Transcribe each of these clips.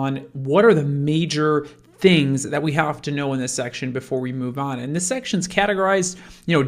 on what are the major things that we have to know in this section before we move on. And this section's categorized,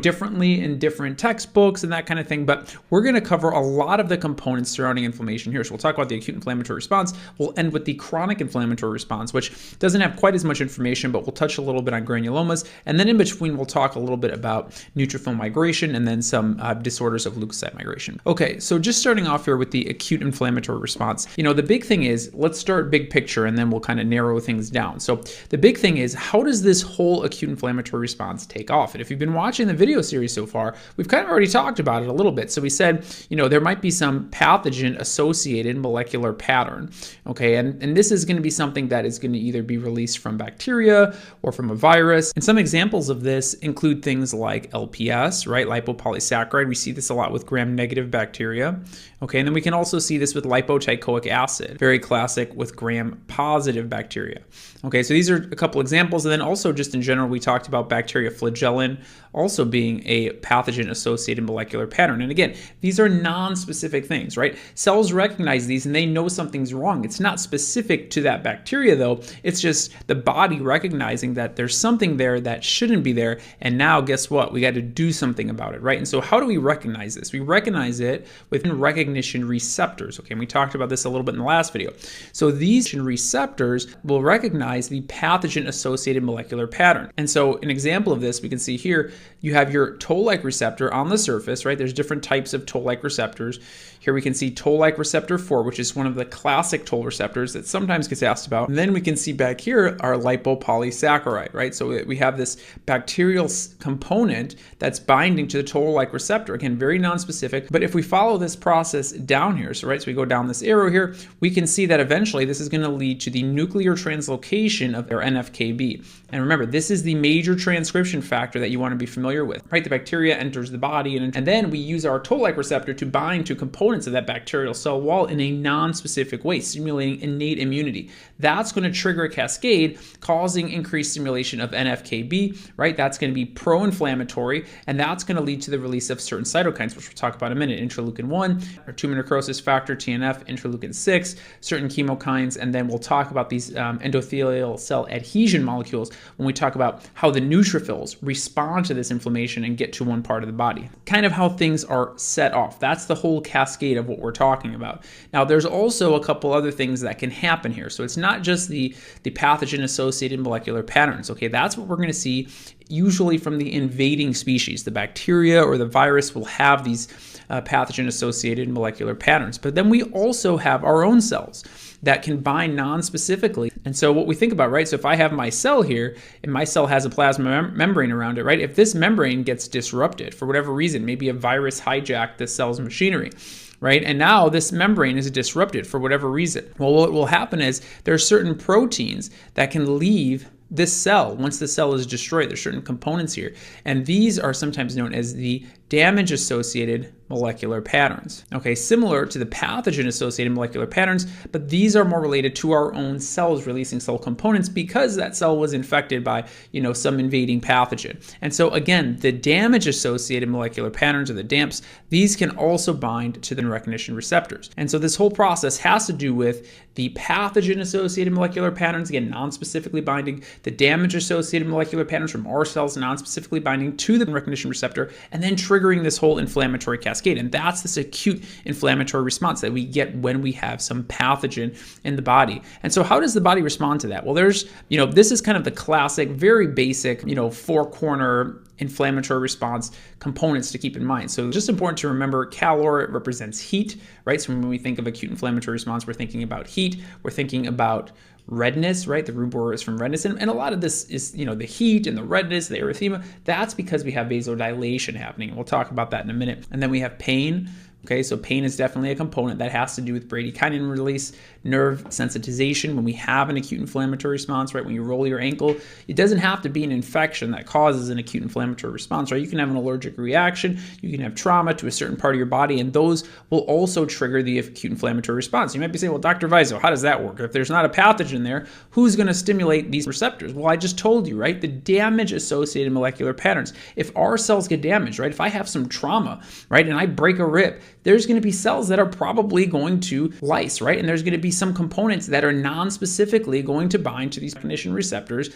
differently in different textbooks and that kind of thing, but we're going to cover a lot of the components surrounding inflammation here. So we'll talk about the acute inflammatory response. We'll end with the chronic inflammatory response, which doesn't have quite as much information, but we'll touch a little bit on granulomas. And then in between, we'll talk a little bit about neutrophil migration and then some disorders of leukocyte migration. Okay, so just starting off here with the acute inflammatory response. The big thing is, let's start big picture and then we'll kind of narrow things down. So the big thing is, how does this whole acute inflammatory response take off? And if you've been watching the video series so far, we've kind of already talked about it a little bit. So we said, there might be some pathogen associated molecular pattern. Okay, and this is going to be something that is going to either be released from bacteria or from a virus. And some examples of this include things like LPS, right? Lipopolysaccharide. We see this a lot with gram-negative bacteria. Okay, and then we can also see this with lipoteichoic acid, very classic with gram-positive bacteria. Okay, so these are a couple examples. And then also just in general, we talked about bacteria flagellin also being a pathogen-associated molecular pattern. And again, these are non-specific things, right? Cells recognize these and they know something's wrong. It's not specific to that bacteria though. It's just the body recognizing that there's something there that shouldn't be there. And now guess what? We got to do something about it, right? And so how do we recognize this? We recognize it within recognition receptors. Okay, and we talked about this a little bit in the last video. So these receptors will recognize the pathogen-associated molecular pattern. And so an example of this we can see here, you have your toll-like receptor on the surface, right? There's different types of toll-like receptors. Here we can see toll-like receptor 4, which is one of the classic toll receptors that sometimes gets asked about. And then we can see back here our lipopolysaccharide, right? So we have this bacterial component that's binding to the toll-like receptor. Again, very non-specific, but if we follow this process down here, so we go down this arrow here, we can see that eventually this is going to lead to the nuclear translocation of our NFKB. And remember, this is the major transcription factor that you want to be familiar with, right? The bacteria enters the body, and then we use our toll-like receptor to bind to components of that bacterial cell wall in a non-specific way, stimulating innate immunity. That's going to trigger a cascade causing increased stimulation of NFKB, right? That's going to be pro-inflammatory, and that's going to lead to the release of certain cytokines, which we'll talk about in a minute. Interleukin 1, or tumor necrosis factor, TNF, interleukin 6, certain chemokines, and then we'll talk about these endothelial cell adhesion molecules when we talk about how the neutrophils respond to this inflammation and get to one part of the body. Kind of how things are set off. That's the whole cascade of what we're talking about. Now, there's also a couple other things that can happen here. So it's not just the pathogen-associated molecular patterns. Okay, that's what we're going to see usually from the invading species. The bacteria or the virus will have these pathogen-associated molecular patterns. But then we also have our own cells that can bind non-specifically. And so what we think about, right? So if I have my cell here and my cell has a plasma membrane around it, right? If this membrane gets disrupted for whatever reason, maybe a virus hijacked the cell's machinery, right? And now this membrane is disrupted for whatever reason. Well, what will happen is there are certain proteins that can leave this cell once the cell is destroyed. There's certain components here, and these are sometimes known as the damage-associated molecular patterns. Okay, similar to the pathogen-associated molecular patterns, but these are more related to our own cells releasing cell components because that cell was infected by, some invading pathogen. And so again, the damage-associated molecular patterns, or the DAMPs, these can also bind to the recognition receptors. And so this whole process has to do with the pathogen-associated molecular patterns, again, non-specifically binding, the damage-associated molecular patterns from our cells, non-specifically binding to the recognition receptor, and then triggering this whole inflammatory cascade. And that's this acute inflammatory response that we get when we have some pathogen in the body. And so how does the body respond to that? Well, there's, this is kind of the classic, very basic, four-corner inflammatory response components to keep in mind. So just important to remember, calor represents heat, right? So when we think of acute inflammatory response, we're thinking about heat, we're thinking about redness, right? The rubor is from redness. And a lot of this is, the heat and the redness, the erythema. That's because we have vasodilation happening. And we'll talk about that in a minute. And then we have pain. Okay, so pain is definitely a component that has to do with bradykinin release, nerve sensitization. When we have an acute inflammatory response, right, when you roll your ankle, it doesn't have to be an infection that causes an acute inflammatory response, right? You can have an allergic reaction, you can have trauma to a certain part of your body, and those will also trigger the acute inflammatory response. You might be saying, well, Dr. Viso, how does that work? If there's not a pathogen there, who's going to stimulate these receptors? Well, I just told you, right? The damage-associated molecular patterns. If our cells get damaged, right, if I have some trauma, right, and I break a rib, there's going to be cells that are probably going to lyse, right? And there's going to be some components that are non-specifically going to bind to these recognition receptors,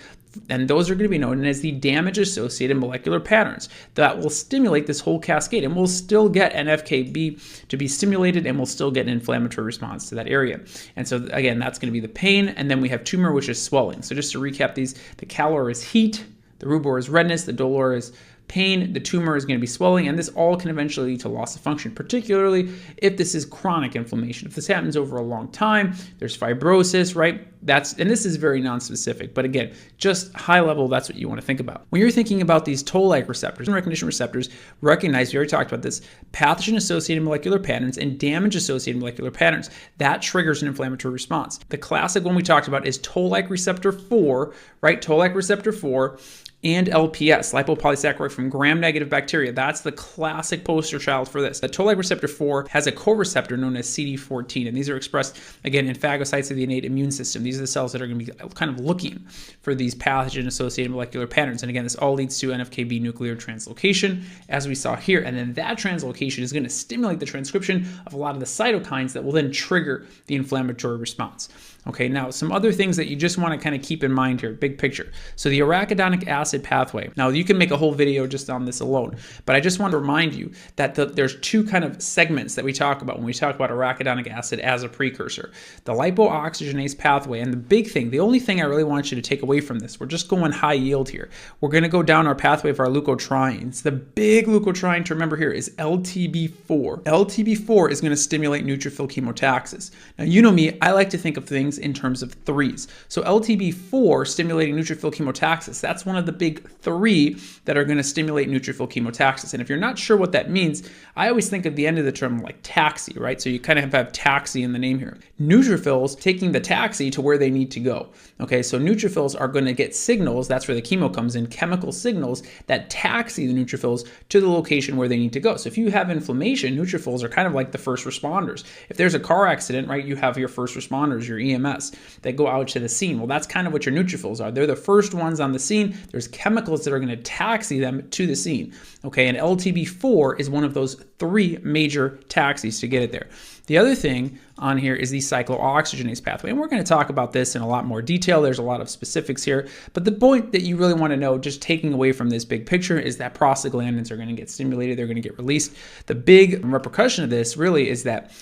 and those are going to be known as the damage-associated molecular patterns that will stimulate this whole cascade, and we'll still get NF-κB to be stimulated, and we'll still get an inflammatory response to that area. And so again, that's going to be the pain, and then we have tumor, which is swelling. So just to recap these, the calor is heat, the rubor is redness, the dolor is pain, the tumor is going to be swelling, and this all can eventually lead to loss of function, particularly if this is chronic inflammation. If this happens over a long time, there's fibrosis, right? And this is very non-specific, but again, just high level, that's what you want to think about. When you're thinking about these toll-like receptors and recognition receptors, recognize, we already talked about this, pathogen-associated molecular patterns and damage-associated molecular patterns. That triggers an inflammatory response. The classic one we talked about is toll-like receptor 4, right? Toll-like receptor 4 and LPS, lipopolysaccharide from gram-negative bacteria. That's the classic poster child for this. The toll-like receptor 4 has a co-receptor known as CD14, and these are expressed, again, in phagocytes of the innate immune system. These are the cells that are going to be kind of looking for these pathogen-associated molecular patterns. And again, this all leads to NF-κB nuclear translocation, as we saw here. And then that translocation is going to stimulate the transcription of a lot of the cytokines that will then trigger the inflammatory response. Okay, now some other things that you just want to kind of keep in mind here, big picture. So the arachidonic acid pathway. Now you can make a whole video just on this alone, but I just want to remind you that there's two kind of segments that we talk about when we talk about arachidonic acid as a precursor. The lipooxygenase pathway, and the big thing, the only thing I really want you to take away from this, we're just going high yield here. We're going to go down our pathway of our leukotrienes. The big leukotriene to remember here is LTB4. LTB4 is going to stimulate neutrophil chemotaxis. Now you know me, I like to think of things in terms of threes. So LTB4 stimulating neutrophil chemotaxis, that's one of the big three that are going to stimulate neutrophil chemotaxis. And if you're not sure what that means, I always think of the end of the term like taxi, right? So you kind of have taxi in the name here. Neutrophils taking the taxi to where they need to go. Okay, so neutrophils are going to get signals, that's where the chemo comes in, chemical signals that taxi the neutrophils to the location where they need to go. So if you have inflammation, neutrophils are kind of like the first responders. If there's a car accident, right, you have your first responders, your EMS, that go out to the scene. Well, that's kind of what your neutrophils are. They're the first ones on the scene. There's chemicals that are going to taxi them to the scene. Okay, and LTB4 is one of those three major taxis to get it there. The other thing on here is the cyclooxygenase pathway, and we're going to talk about this in a lot more detail. There's a lot of specifics here, but the point that you really want to know, just taking away from this big picture, is that prostaglandins are going to get stimulated, they're going to get released. The big repercussion of this really is that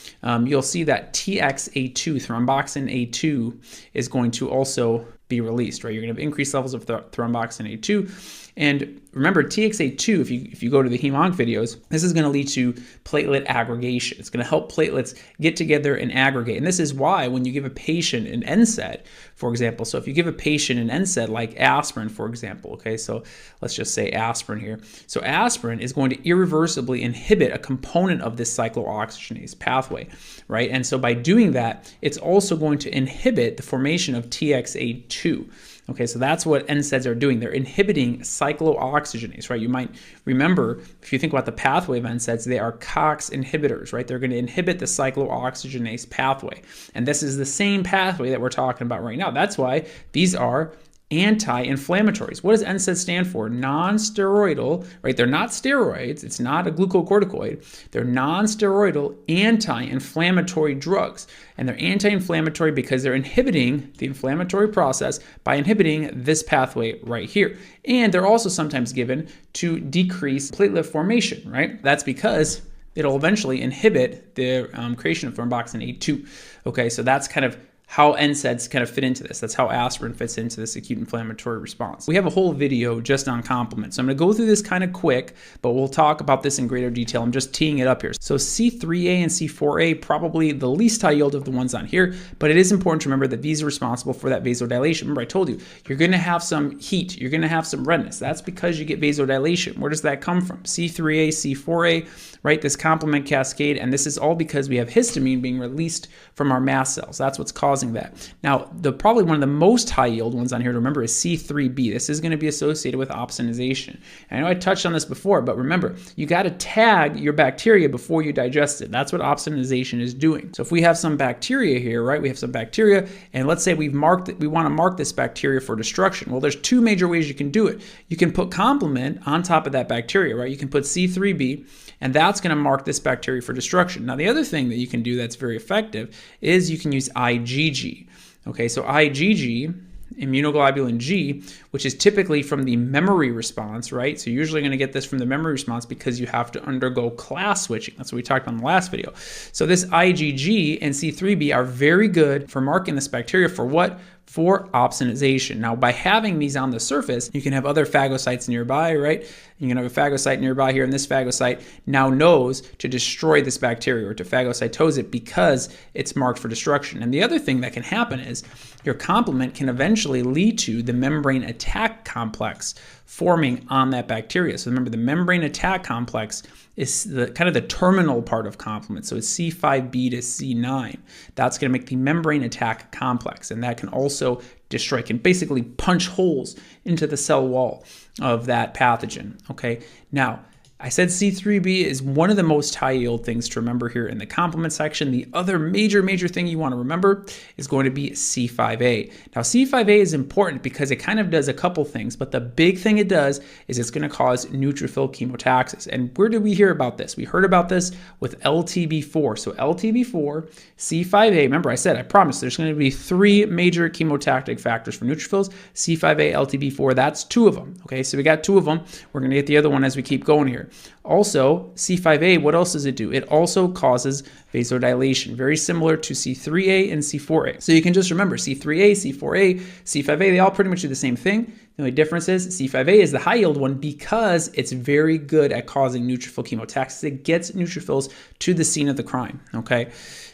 you'll see that TXA2, thromboxane A2, is going to also be released, right? You're going to have increased levels of thromboxane A2. And remember, TXA2, if you go to the hem-onc videos, this is going to lead to platelet aggregation. It's going to help platelets get together and aggregate. And this is why when you give a patient an NSAID, for example, so if you give a patient an NSAID like aspirin, for example, okay, so let's just say aspirin here. So aspirin is going to irreversibly inhibit a component of this cyclooxygenase pathway, right? And so by doing that, it's also going to inhibit the formation of TXA2. Okay, so that's what NSAIDs are doing. They're inhibiting cyclooxygenase, right? You might remember, if you think about the pathway of NSAIDs, they are COX inhibitors, right? They're going to inhibit the cyclooxygenase pathway. And this is the same pathway that we're talking about right now. That's why these are anti-inflammatories. What does NSAID stand for? Non-steroidal, right? They're not steroids. It's not a glucocorticoid. They're non-steroidal anti-inflammatory drugs. And they're anti-inflammatory because they're inhibiting the inflammatory process by inhibiting this pathway right here. And they're also sometimes given to decrease platelet formation, right? That's because it'll eventually inhibit the creation of thromboxane A2. Okay, so that's kind of how NSAIDs kind of fit into this. That's how aspirin fits into this acute inflammatory response. We have a whole video just on complement. So I'm going to go through this kind of quick, but we'll talk about this in greater detail. I'm just teeing it up here. So C3A and C4A, probably the least high yield of the ones on here, but it is important to remember that these are responsible for that vasodilation. Remember, I told you, you're going to have some heat, you're going to have some redness. That's because you get vasodilation. Where does that come from? C3A, C4A, right? This complement cascade, and this is all because we have histamine being released from our mast cells. That's what's causing causing that. Now, probably one of the most high yield ones on here to remember is C3b. This is going to be associated with opsonization. And I know I touched on this before, but remember, you got to tag your bacteria before you digest it. That's what opsonization is doing. So if we have some bacteria here, right? We have some bacteria, and let's say we want to mark this bacteria for destruction. Well, there's two major ways you can do it. You can put complement on top of that bacteria, right? You can put C3b, and that's going to mark this bacteria for destruction. Now, the other thing that you can do that's very effective is you can use IgG. Okay, so IgG, immunoglobulin G, which is typically from the memory response, right? So you're usually going to get this from the memory response because you have to undergo class switching. That's what we talked about in the last video. So this IgG and C3b are very good for marking this bacteria for what? For opsonization. Now, by having these on the surface, you can have other phagocytes nearby, right? You can have a phagocyte nearby here, and this phagocyte now knows to destroy this bacteria or to phagocytose it because it's marked for destruction. And the other thing that can happen is your complement can eventually lead to the membrane attack complex forming on that bacteria. So remember, the membrane attack complex is the kind of the terminal part of complement. So it's C5b to C9. That's going to make the membrane attack complex, and that can also destroy, can basically punch holes into the cell wall of that pathogen. Okay, now I said C3b is one of the most high yield things to remember here in the complement section. The other major thing you want to remember is going to be C5a. Now, C5a is important because it kind of does a couple things, but the big thing it does is it's going to cause neutrophil chemotaxis. And where did we hear about this? We heard about this with LTB4. So LTB4, C5a, remember I said, I promised there's going to be three major chemotactic factors for neutrophils, C5a, LTB4, that's two of them. Okay, so we got two of them. We're going to get the other one as we keep going here. Also, C5a, what else does it do? It also causes vasodilation, very similar to C3a and C4a. So you can just remember C3a, C4a, C5a, they all pretty much do the same thing. The only difference is C5a is the high yield one because it's very good at causing neutrophil chemotaxis. It gets neutrophils to the scene of the crime, okay?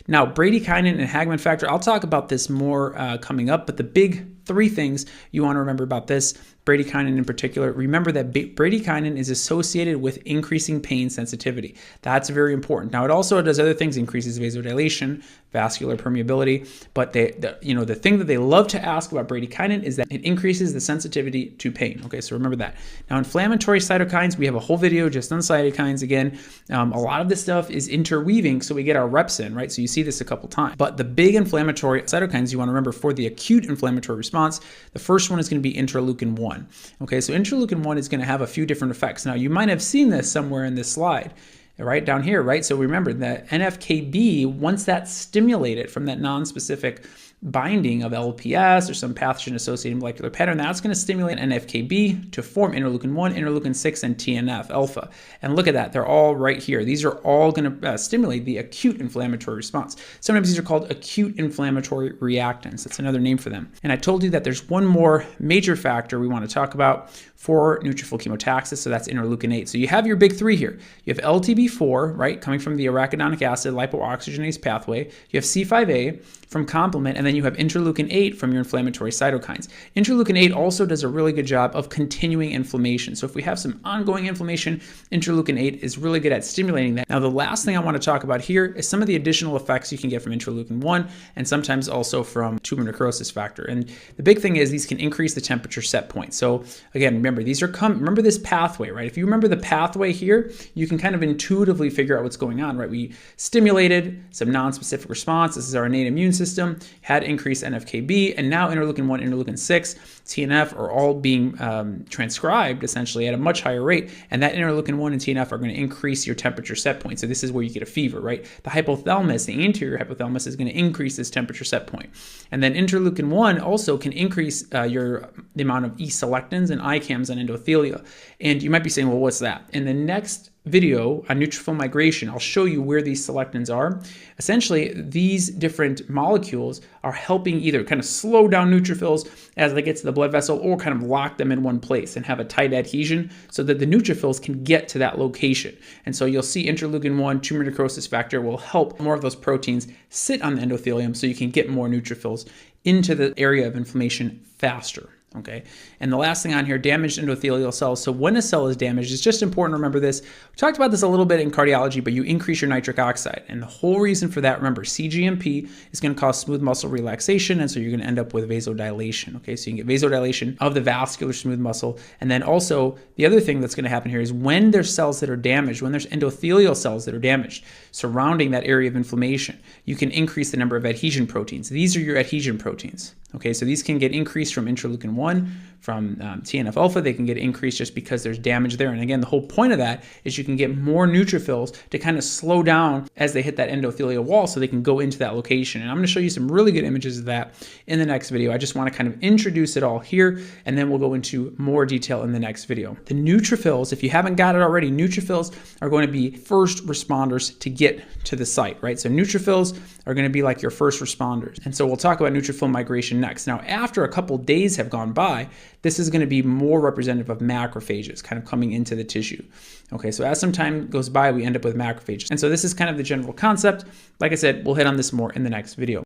Now, bradykinin and Hagman factor, I'll talk about this more coming up, but the big three things you want to remember about this, bradykinin in particular, remember that bradykinin is associated with increasing pain sensitivity. That's very important. Now, it also does other things, increases vasodilation, vascular permeability, but the thing that they love to ask about bradykinin is that it increases the sensitivity to pain. Okay, so remember that. Now, inflammatory cytokines, we have a whole video just on cytokines again. A lot of this stuff is interweaving, so we get our reps in, right? So you see this a couple times. But the big inflammatory cytokines you want to remember for the acute inflammatory response, the first one is going to be interleukin 1. Okay, so interleukin 1 is going to have a few different effects. Now, you might have seen this somewhere in this slide, right down here, right? So remember that NFKB, once that's stimulated from that non-specific binding of LPS or some pathogen-associated molecular pattern, that's going to stimulate NFKB to form interleukin 1, interleukin 6, and TNF alpha. And look at that, they're all right here. These are all going to stimulate the acute inflammatory response. Sometimes these are called acute inflammatory reactants. That's another name for them. And I told you that there's one more major factor we want to talk about for neutrophil chemotaxis, so that's interleukin 8. So you have your big three here. You have LTB4, right, coming from the arachidonic acid lipoxygenase pathway. You have C5a from complement, and then you have interleukin 8 from your inflammatory cytokines. Interleukin 8 also does a really good job of continuing inflammation. So if we have some ongoing inflammation, interleukin 8 is really good at stimulating that. Now, the last thing I want to talk about here is some of the additional effects you can get from interleukin 1 and sometimes also from tumor necrosis factor. And the big thing is these can increase the temperature set point. So again, remember, remember this pathway, right? If you remember the pathway here, you can kind of intuitively figure out what's going on, right? We stimulated some non-specific response. This is our innate immune system, had increased NFKB, and now interleukin 1, interleukin 6, TNF are all being transcribed essentially at a much higher rate, and that interleukin 1 and TNF are going to increase your temperature set point. So this is where you get a fever, right? The hypothalamus, the anterior hypothalamus, is going to increase this temperature set point. And then interleukin 1 also can increase the amount of E-selectins and ICAMs on endothelia. And you might be saying, well, what's that? In the next video on neutrophil migration, I'll show you where these selectins are. Essentially, these different molecules are helping either kind of slow down neutrophils as they get to the blood vessel or kind of lock them in one place and have a tight adhesion so that the neutrophils can get to that location. And so you'll see interleukin 1, tumor necrosis factor, will help more of those proteins sit on the endothelium so you can get more neutrophils into the area of inflammation faster. Okay, and the last thing on here, damaged endothelial cells. So when a cell is damaged, it's just important to remember this. We talked about this a little bit in cardiology, but you increase your nitric oxide. And the whole reason for that, remember, CGMP is going to cause smooth muscle relaxation, and so you're going to end up with vasodilation. Okay, so you can get vasodilation of the vascular smooth muscle. And then also, the other thing that's going to happen here is when there's cells that are damaged, when there's endothelial cells that are damaged surrounding that area of inflammation, you can increase the number of adhesion proteins. These are your adhesion proteins. Okay, so these can get increased from interleukin 1, from TNF alpha. They can get increased just because there's damage there. And again, the whole point of that is you can get more neutrophils to kind of slow down as they hit that endothelial wall so they can go into that location. And I'm going to show you some really good images of that in the next video. I just want to kind of introduce it all here, and then we'll go into more detail in the next video. The neutrophils, if you haven't got it already, neutrophils are going to be first responders to get to the site, right? So neutrophils are going to be like your first responders. And so we'll talk about neutrophil migration next. Now, after a couple days have gone by, this is going to be more representative of macrophages kind of coming into the tissue. Okay, so as some time goes by, we end up with macrophages. And so this is kind of the general concept. Like I said, we'll hit on this more in the next video.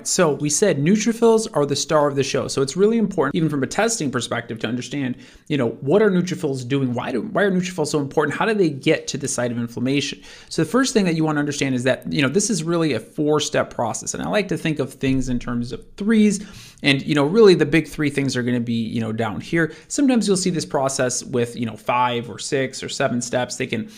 So we said neutrophils are the star of the show. So it's really important, even from a testing perspective, to understand, what are neutrophils doing? Why are neutrophils so important? How do they get to the site of inflammation? So the first thing that you want to understand is that, this is really a 4-step process. And I like to think of things in terms of threes. And, really the big 3 things are going to be, down here. Sometimes you'll see this process with, 5 or 6 or 7 steps. They can,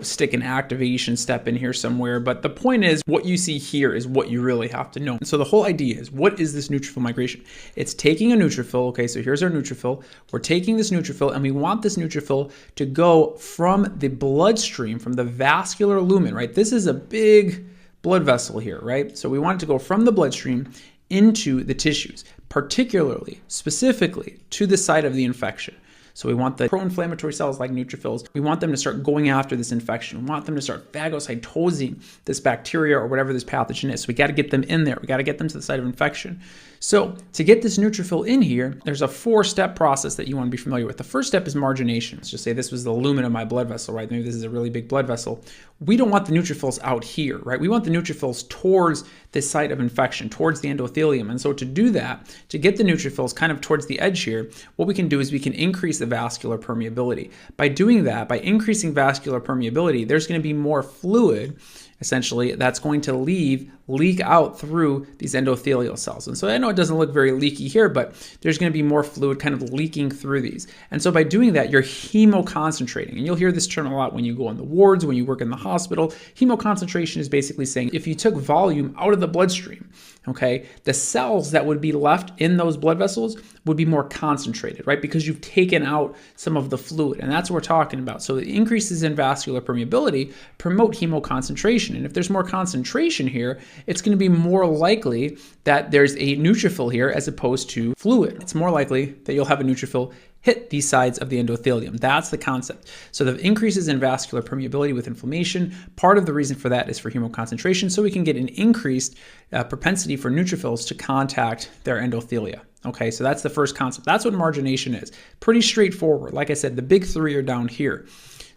stick an activation step in here somewhere. But the point is, what you see here is what you really have to know. And so the whole idea is, what is this neutrophil migration? It's taking a neutrophil. Okay, so here's our neutrophil. We're taking this neutrophil, and we want this neutrophil to go from the bloodstream, from the vascular lumen, right? This is a big blood vessel here, right? So we want it to go from the bloodstream into the tissues, particularly, specifically to the site of the infection. So we want the pro-inflammatory cells like neutrophils, we want them to start going after this infection. We want them to start phagocytosing this bacteria or whatever this pathogen is. So we got to get them in there. We got to get them to the site of infection. So to get this neutrophil in here, there's a 4-step process that you want to be familiar with. The first step is margination. Let's just say this was the lumen of my blood vessel, right? Maybe this is a really big blood vessel. We don't want the neutrophils out here, right? We want the neutrophils towards the site of infection, towards the endothelium. And so to do that, to get the neutrophils kind of towards the edge here, what we can do is we can increase the vascular permeability. By doing that, by increasing vascular permeability, there's going to be more fluid, essentially, that's going to leak out through these endothelial cells. And so I know it doesn't look very leaky here, but there's going to be more fluid kind of leaking through these. And so by doing that, you're hemoconcentrating. And you'll hear this term a lot when you go on the wards, when you work in the hospital. Hemoconcentration is basically saying if you took volume out of the bloodstream, okay, the cells that would be left in those blood vessels would be more concentrated, right? Because you've taken out some of the fluid. And that's what we're talking about. So the increases in vascular permeability promote hemoconcentration. And if there's more concentration here, it's going to be more likely that there's a neutrophil here as opposed to fluid. It's more likely that you'll have a neutrophil hit these sides of the endothelium. That's the concept. So the increases in vascular permeability with inflammation, part of the reason for that is for hemoconcentration, so we can get an increased propensity for neutrophils to contact their endothelia. Okay, so that's the first concept. That's what margination is. Pretty straightforward. Like I said, the big 3 are down here.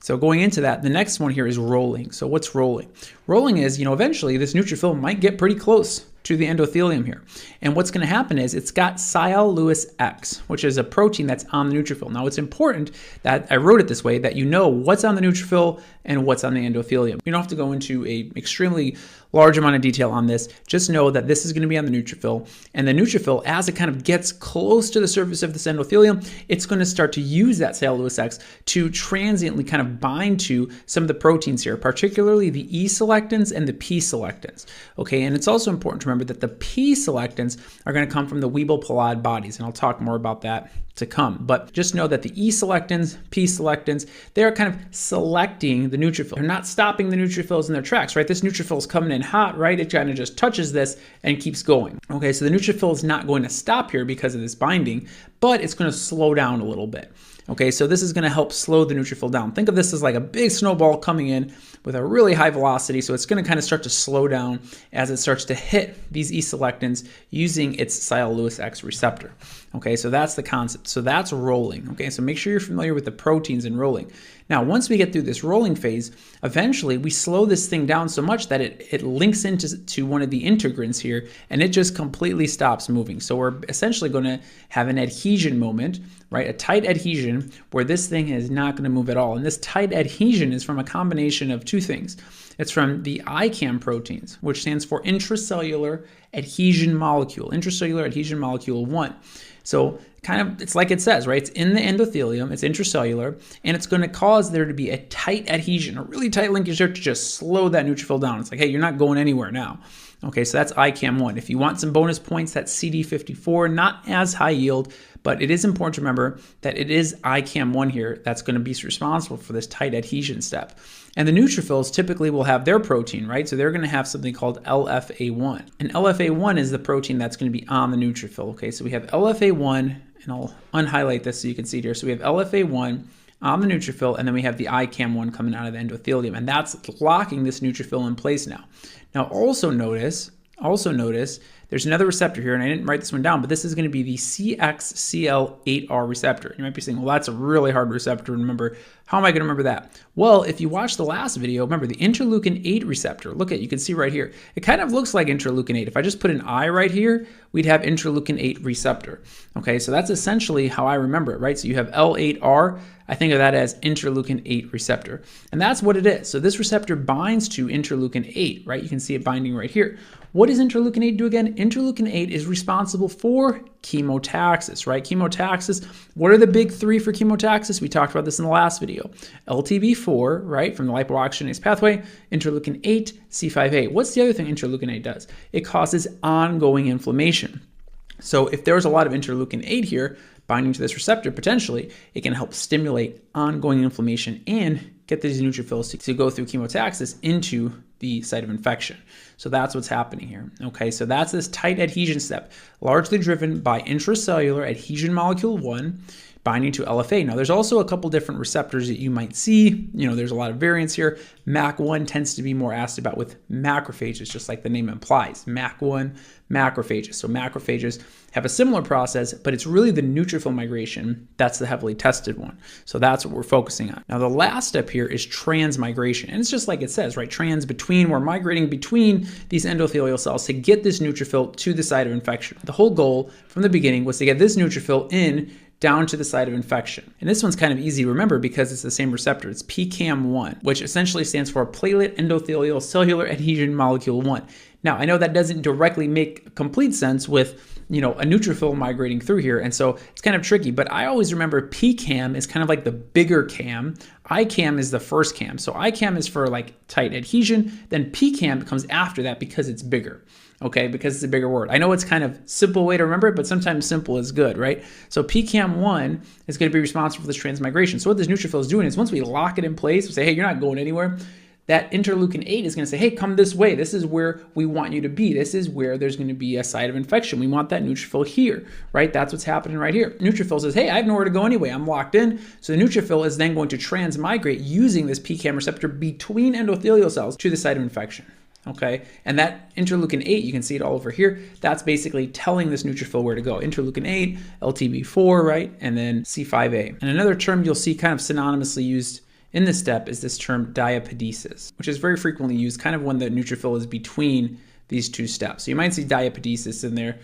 So going into that, the next one here is rolling. So what's rolling? Rolling is, eventually this neutrophil might get pretty close to the endothelium here. And what's going to happen is it's got Sial-Lewis X, which is a protein that's on the neutrophil. Now it's important that I wrote it this way, that you know what's on the neutrophil and what's on the endothelium. You don't have to go into a extremely large amount of detail on this. Just know that this is going to be on the neutrophil, and the neutrophil, as it kind of gets close to the surface of this endothelium, it's going to start to use that Sial-Lewis X to transiently kind of bind to some of the proteins here, particularly the E-selectins and the P-selectins. Okay, and it's also important to remember that the P-selectins are going to come from the Weibel-Palade bodies, and I'll talk more about that to come. But just know that the E-selectins, P-selectins, they're kind of selecting the neutrophil. They're not stopping the neutrophils in their tracks, right? This neutrophil is coming in hot, right? It kind of just touches this and keeps going. Okay, so the neutrophil is not going to stop here because of this binding, but it's going to slow down a little bit. Okay, so this is going to help slow the neutrophil down. Think of this as like a big snowball coming in with a really high velocity, so it's going to kind of start to slow down as it starts to hit these E-selectins using its Sial-Lewis X receptor. Okay, so that's the concept. So that's rolling. Okay, so make sure you're familiar with the proteins in rolling. Now, once we get through this rolling phase, eventually we slow this thing down so much that it links into one of the integrins here, and it just completely stops moving. So we're essentially going to have an adhesion moment, right? A tight adhesion where this thing is not going to move at all. And this tight adhesion is from a combination of two things. It's from the ICAM proteins, which stands for intracellular adhesion molecule, 1. So kind of, it's like it says, right? It's in the endothelium, it's intracellular, and it's going to cause there to be a tight adhesion, a really tight linkage there to just slow that neutrophil down. It's like, hey, you're not going anywhere now. Okay, so that's ICAM1. If you want some bonus points, that's CD54, not as high yield, but it is important to remember that it is ICAM1 here that's going to be responsible for this tight adhesion step. And the neutrophils typically will have their protein, right? So they're going to have something called LFA1. And LFA1 is the protein that's going to be on the neutrophil. Okay, so we have LFA1, and I'll unhighlight this so you can see it here. So we have LFA1 on the neutrophil, and then we have the ICAM1 coming out of the endothelium, and that's locking this neutrophil in place now. Now also notice there's another receptor here, and I didn't write this one down, but this is going to be the CXCL8R receptor. You might be saying, well, that's a really hard receptor to remember. How am I going to remember that? Well, if you watch the last video, remember the interleukin 8 receptor. Look at, you can see right here. It kind of looks like interleukin 8. If I just put an I right here, we'd have interleukin 8 receptor. Okay, so that's essentially how I remember it, right? So you have L8R. I think of that as interleukin 8 receptor. And that's what it is. So this receptor binds to interleukin 8, right? You can see it binding right here. What does interleukin 8 do again? Interleukin 8 is responsible for chemotaxis, right? Chemotaxis, what are the big three for chemotaxis? We talked about this in the last video. LTB4, right, from the lipoxygenase pathway, interleukin 8, C5a. What's the other thing interleukin 8 does? It causes ongoing inflammation. So if there's a lot of interleukin 8 here binding to this receptor, potentially, it can help stimulate ongoing inflammation and get these neutrophils to go through chemotaxis into the site of infection. So that's what's happening here. Okay, so that's this tight adhesion step, largely driven by intracellular adhesion molecule 1 binding to LFA. Now, there's also a couple different receptors that you might see. You know, there's a lot of variants here. MAC1 tends to be more asked about with macrophages, just like the name implies. MAC1, macrophages. So macrophages have a similar process, but it's really the neutrophil migration that's the heavily tested one. So that's what we're focusing on. Now, the last step here is transmigration. And it's just like it says, right? We're migrating between these endothelial cells to get this neutrophil to the site of infection. The whole goal from the beginning was to get this neutrophil in down to the site of infection. And this one's kind of easy to remember because it's the same receptor. It's PCAM1, which essentially stands for platelet endothelial cellular adhesion molecule 1. Now, I know that doesn't directly make complete sense with, you know, a neutrophil migrating through here, and so it's kind of tricky, but I always remember PCAM is kind of like the bigger CAM. ICAM is the first CAM. So ICAM is for like tight adhesion, then PCAM comes after that because it's bigger. Okay, because it's a bigger word. I know it's kind of simple way to remember it, but sometimes simple is good, right? So PCAM1 is going to be responsible for this transmigration. So what this neutrophil is doing is once we lock it in place, we say, hey, you're not going anywhere, that interleukin 8 is going to say, hey, come this way. This is where we want you to be. This is where there's going to be a site of infection. We want that neutrophil here, right? That's what's happening right here. Neutrophil says, hey, I have nowhere to go anyway. I'm locked in. So the neutrophil is then going to transmigrate using this PCAM receptor between endothelial cells to the site of infection. Okay, and that interleukin 8, you can see it all over here, that's basically telling this neutrophil where to go. Interleukin 8, LTB4, right, and then C5a. And another term you'll see kind of synonymously used in this step is this term diapedesis, which is very frequently used kind of when the neutrophil is between these two steps. So you might see diapedesis in there,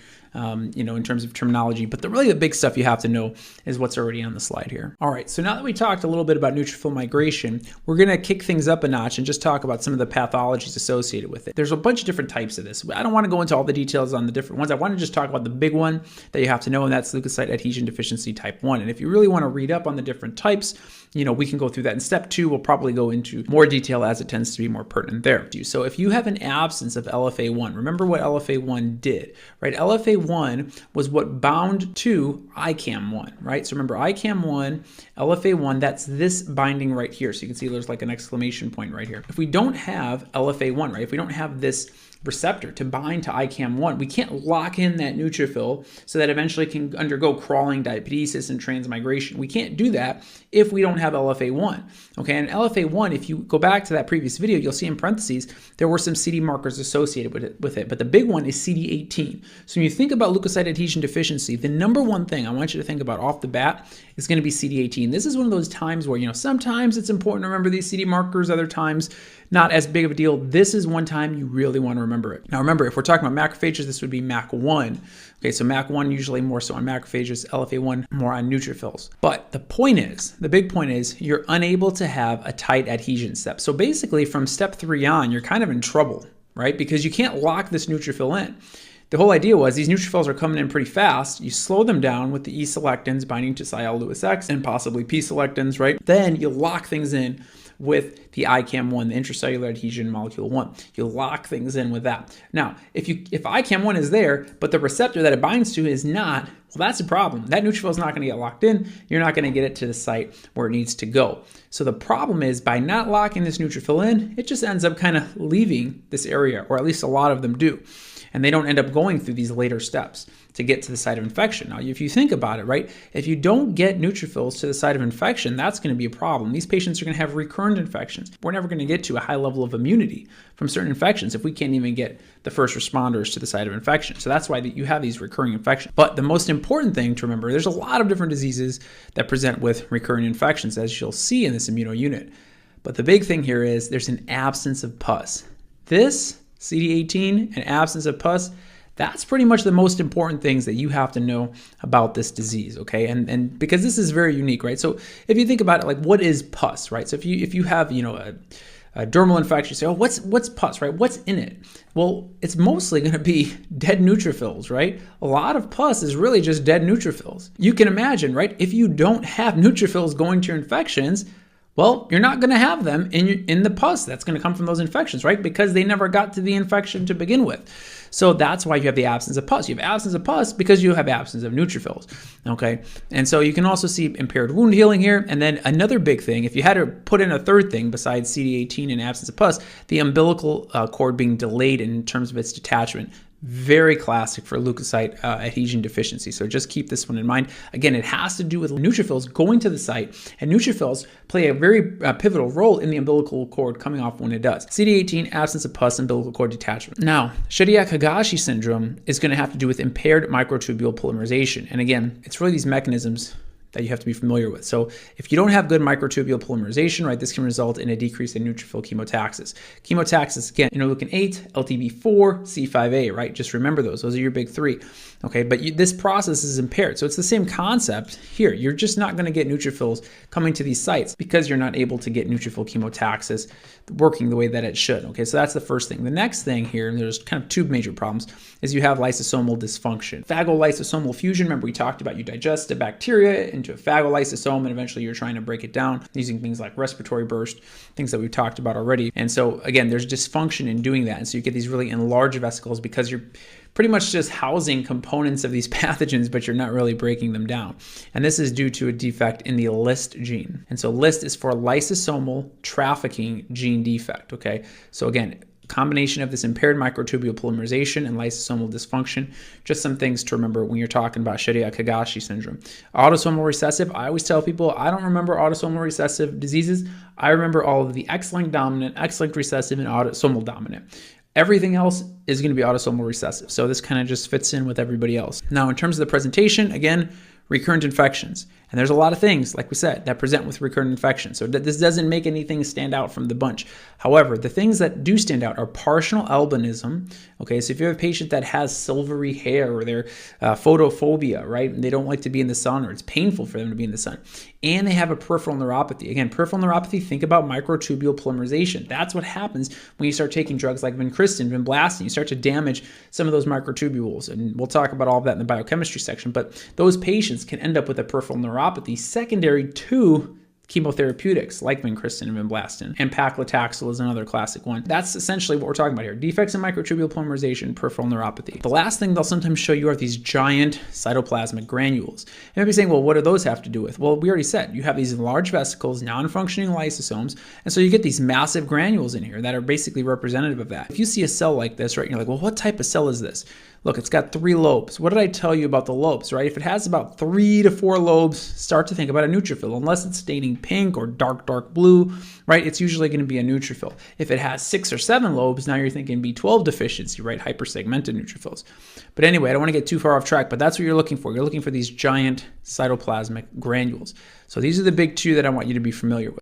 you know, in terms of terminology, but the big stuff you have to know is what's already on the slide here. All right, so now that we talked a little bit about neutrophil migration, we're gonna kick things up a notch and just talk about some of the pathologies associated with it. There's a bunch of different types of this. I don't wanna go into all the details on the different ones. I wanna just talk about the big one that you have to know, and that's leukocyte adhesion deficiency type 1. And if you really wanna read up on the different types, you know, we can go through that. In step 2, we'll probably go into more detail as it tends to be more pertinent there. So if you have an absence of LFA1, remember what LFA1 did, right? LFA1 was what bound to ICAM1, right? So remember ICAM1, LFA1, that's this binding right here. So you can see there's like an exclamation point right here. If we don't have LFA1, right? If we don't have this receptor to bind to ICAM1. We can't lock in that neutrophil so that eventually can undergo crawling diapedesis and transmigration. We can't do that if we don't have LFA1. Okay, and LFA1, if you go back to that previous video, you'll see in parentheses, there were some CD markers associated with it. But the big one is CD18. So when you think about leukocyte adhesion deficiency, the number one thing I want you to think about off the bat is going to be CD18. This is one of those times where, sometimes it's important to remember these CD markers, other times not as big of a deal. This is one time you really want to remember it. Now remember, if we're talking about macrophages, this would be MAC1. Okay, so MAC1 usually more so on macrophages, LFA1 more on neutrophils. But the big point is you're unable to have a tight adhesion step. So basically from step 3 on, you're kind of in trouble, right? Because you can't lock this neutrophil in. The whole idea was these neutrophils are coming in pretty fast. You slow them down with the E-selectins binding to Sial-Lewis X and possibly P-selectins, right? Then you lock things in with the ICAM1, the intracellular adhesion molecule 1. You lock things in with that. Now, if ICAM1 is there, but the receptor that it binds to is not, well, that's a problem. That neutrophil is not going to get locked in. You're not going to get it to the site where it needs to go. So the problem is by not locking this neutrophil in, it just ends up kind of leaving this area, or at least a lot of them do. And they don't end up going through these later steps to get to the site of infection. Now, if you think about it, right, if you don't get neutrophils to the site of infection, that's going to be a problem. These patients are going to have recurrent infections. We're never going to get to a high level of immunity from certain infections if we can't even get the first responders to the site of infection. So that's why you have these recurring infections. But the most important thing to remember, there's a lot of different diseases that present with recurring infections, as you'll see in this immuno unit. But the big thing here is there's an absence of pus. This CD18 and absence of pus, that's pretty much the most important things that you have to know about this disease, okay? And because this is very unique, right? So if you think about it, like what is pus, right? So if you have, a dermal infection, you say, oh, what's pus, right? What's in it? Well, it's mostly going to be dead neutrophils, right? A lot of pus is really just dead neutrophils. You can imagine, right? If you don't have neutrophils going to your infections, well, you're not going to have them in the pus that's going to come from those infections, right? Because they never got to the infection to begin with. So that's why you have the absence of pus. You have absence of pus because you have absence of neutrophils, okay? And so you can also see impaired wound healing here. And then another big thing, if you had to put in a third thing besides CD18 and absence of pus, the umbilical cord being delayed in terms of its detachment. Very classic for leukocyte adhesion deficiency. So just keep this one in mind. Again, it has to do with neutrophils going to the site, and neutrophils play a very pivotal role in the umbilical cord coming off when it does. CD18, absence of pus, umbilical cord detachment. Now, Shediac-Higashi syndrome is going to have to do with impaired microtubule polymerization. And again, it's really these mechanisms that you have to be familiar with. So if you don't have good microtubule polymerization, right, this can result in a decrease in neutrophil chemotaxis. Chemotaxis, again, interleukin 8, LTB4, C5a, right? Just remember those. Those are your big three. Okay, but this process is impaired. So it's the same concept here. You're just not going to get neutrophils coming to these sites because you're not able to get neutrophil chemotaxis working the way that it should. Okay, so that's the first thing. The next thing here, and there's kind of two major problems, is you have lysosomal dysfunction. Phagolysosomal fusion, remember we talked about you digest the bacteria into a phagolysosome and eventually you're trying to break it down using things like respiratory burst, things that we've talked about already. And so again, there's dysfunction in doing that. And so you get these really enlarged vesicles because you're pretty much just housing components of these pathogens, but you're not really breaking them down. And this is due to a defect in the LIST gene. And so LIST is for lysosomal trafficking gene defect, okay? So again, combination of this impaired microtubule polymerization and lysosomal dysfunction, just some things to remember when you're talking about Shediac-Higashi syndrome. Autosomal recessive, I always tell people, I don't remember autosomal recessive diseases. I remember all of the X-linked dominant, X-linked recessive, and autosomal dominant. Everything else is going to be autosomal recessive. So this kind of just fits in with everybody else. Now, in terms of the presentation, again, recurrent infections. And there's a lot of things, like we said, that present with recurrent infections. So this doesn't make anything stand out from the bunch. However, the things that do stand out are partial albinism. Okay, so if you have a patient that has silvery hair or they're photophobia, right? And they don't like to be in the sun or it's painful for them to be in the sun. And they have a peripheral neuropathy. Again, peripheral neuropathy, think about microtubule polymerization. That's what happens when you start taking drugs like vincristine, vinblastine. You start to damage some of those microtubules. And we'll talk about all of that in the biochemistry section. But those patients can end up with a peripheral neuropathy secondary to chemotherapeutics like vincristine and vinblastine, and paclitaxel is another classic one. That's essentially what we're talking about here. Defects in microtubule polymerization, peripheral neuropathy. The last thing they'll sometimes show you are these giant cytoplasmic granules. And you'll be saying, well, what do those have to do with? Well, we already said you have these large vesicles, non-functioning lysosomes, and so you get these massive granules in here that are basically representative of that. If you see a cell like this, right, you're like, well, what type of cell is this? Look, it's got 3 lobes. What did I tell you about the lobes, right? If it has about 3 to 4 lobes, start to think about a neutrophil. Unless it's staining pink or dark blue, right? It's usually going to be a neutrophil. If it has 6 or 7 lobes, now you're thinking B12 deficiency, right? Hypersegmented neutrophils. But anyway, I don't want to get too far off track, but that's what you're looking for. You're looking for these giant cytoplasmic granules. So these are the big 2 that I want you to be familiar with.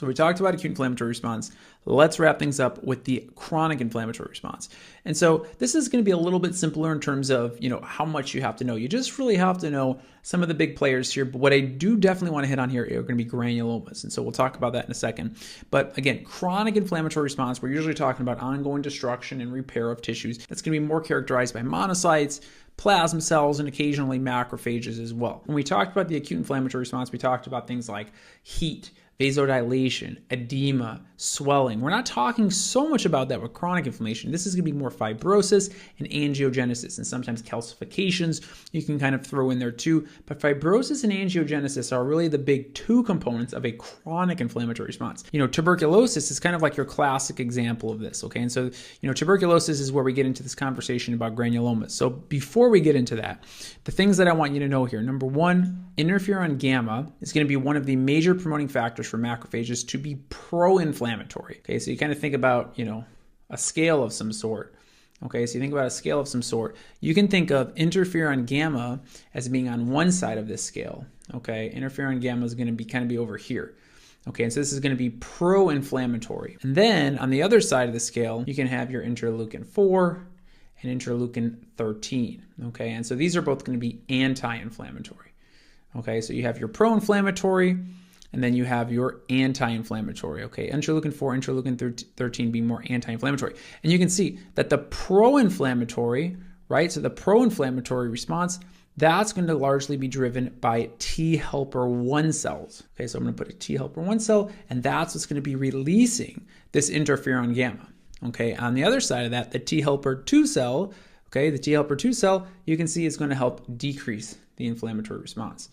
So we talked about acute inflammatory response. Let's wrap things up with the chronic inflammatory response. And so this is going to be a little bit simpler in terms of, how much you have to know. You just really have to know some of the big players here. But what I do definitely want to hit on here are going to be granulomas. And so we'll talk about that in a second. But again, chronic inflammatory response, we're usually talking about ongoing destruction and repair of tissues. That's going to be more characterized by monocytes, plasma cells, and occasionally macrophages as well. When we talked about the acute inflammatory response, we talked about things like heat, vasodilation, edema, swelling. We're not talking so much about that with chronic inflammation. This is going to be more fibrosis and angiogenesis, and sometimes calcifications you can kind of throw in there too. But fibrosis and angiogenesis are really the big 2 components of a chronic inflammatory response. Tuberculosis is kind of like your classic example of this, okay? And so, tuberculosis is where we get into this conversation about granulomas. So before we get into that, the things that I want you to know here, number 1, interferon gamma is going to be one of the major promoting factors for macrophages to be pro-inflammatory. Okay, so you kind of think about, a scale of some sort. Okay, so you think about a scale of some sort. You can think of interferon gamma as being on one side of this scale. Okay, interferon gamma is going to kind of be over here. Okay, and so this is going to be pro-inflammatory. And then on the other side of the scale, you can have your interleukin 4 and interleukin 13. Okay, and so these are both going to be anti-inflammatory. Okay, so you have your pro-inflammatory, and then you have your anti-inflammatory, okay? Interleukin 4, interleukin 13 being more anti-inflammatory. And you can see that the pro-inflammatory, right? So the pro-inflammatory response, that's going to largely be driven by T helper 1 cells. Okay, so I'm going to put a T helper 1 cell, and that's what's going to be releasing this interferon gamma. Okay, on the other side of that, the T helper 2 cell, okay, the T helper 2 cell, you can see is going to help decrease the inflammatory response.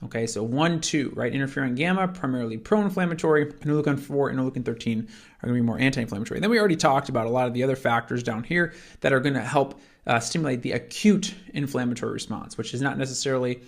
Okay, so 1, 2, right? Interferon gamma, primarily pro-inflammatory. Interleukin 4, interleukin 13 are going to be more anti-inflammatory. And then we already talked about a lot of the other factors down here that are going to help stimulate the acute inflammatory response, which is not necessarily,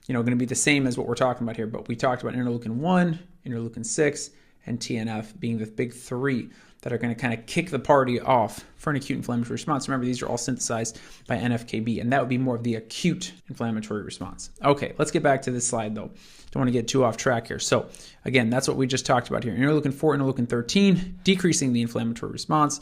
going to be the same as what we're talking about here. But we talked about interleukin 1, interleukin 6, and TNF being the big 3 that are going to kind of kick the party off for an acute inflammatory response. Remember, these are all synthesized by NFKB, and that would be more of the acute inflammatory response. Okay, let's get back to this slide, though. Don't want to get too off track here. So, again, that's what we just talked about here. Interleukin 4, interleukin 13, decreasing the inflammatory response,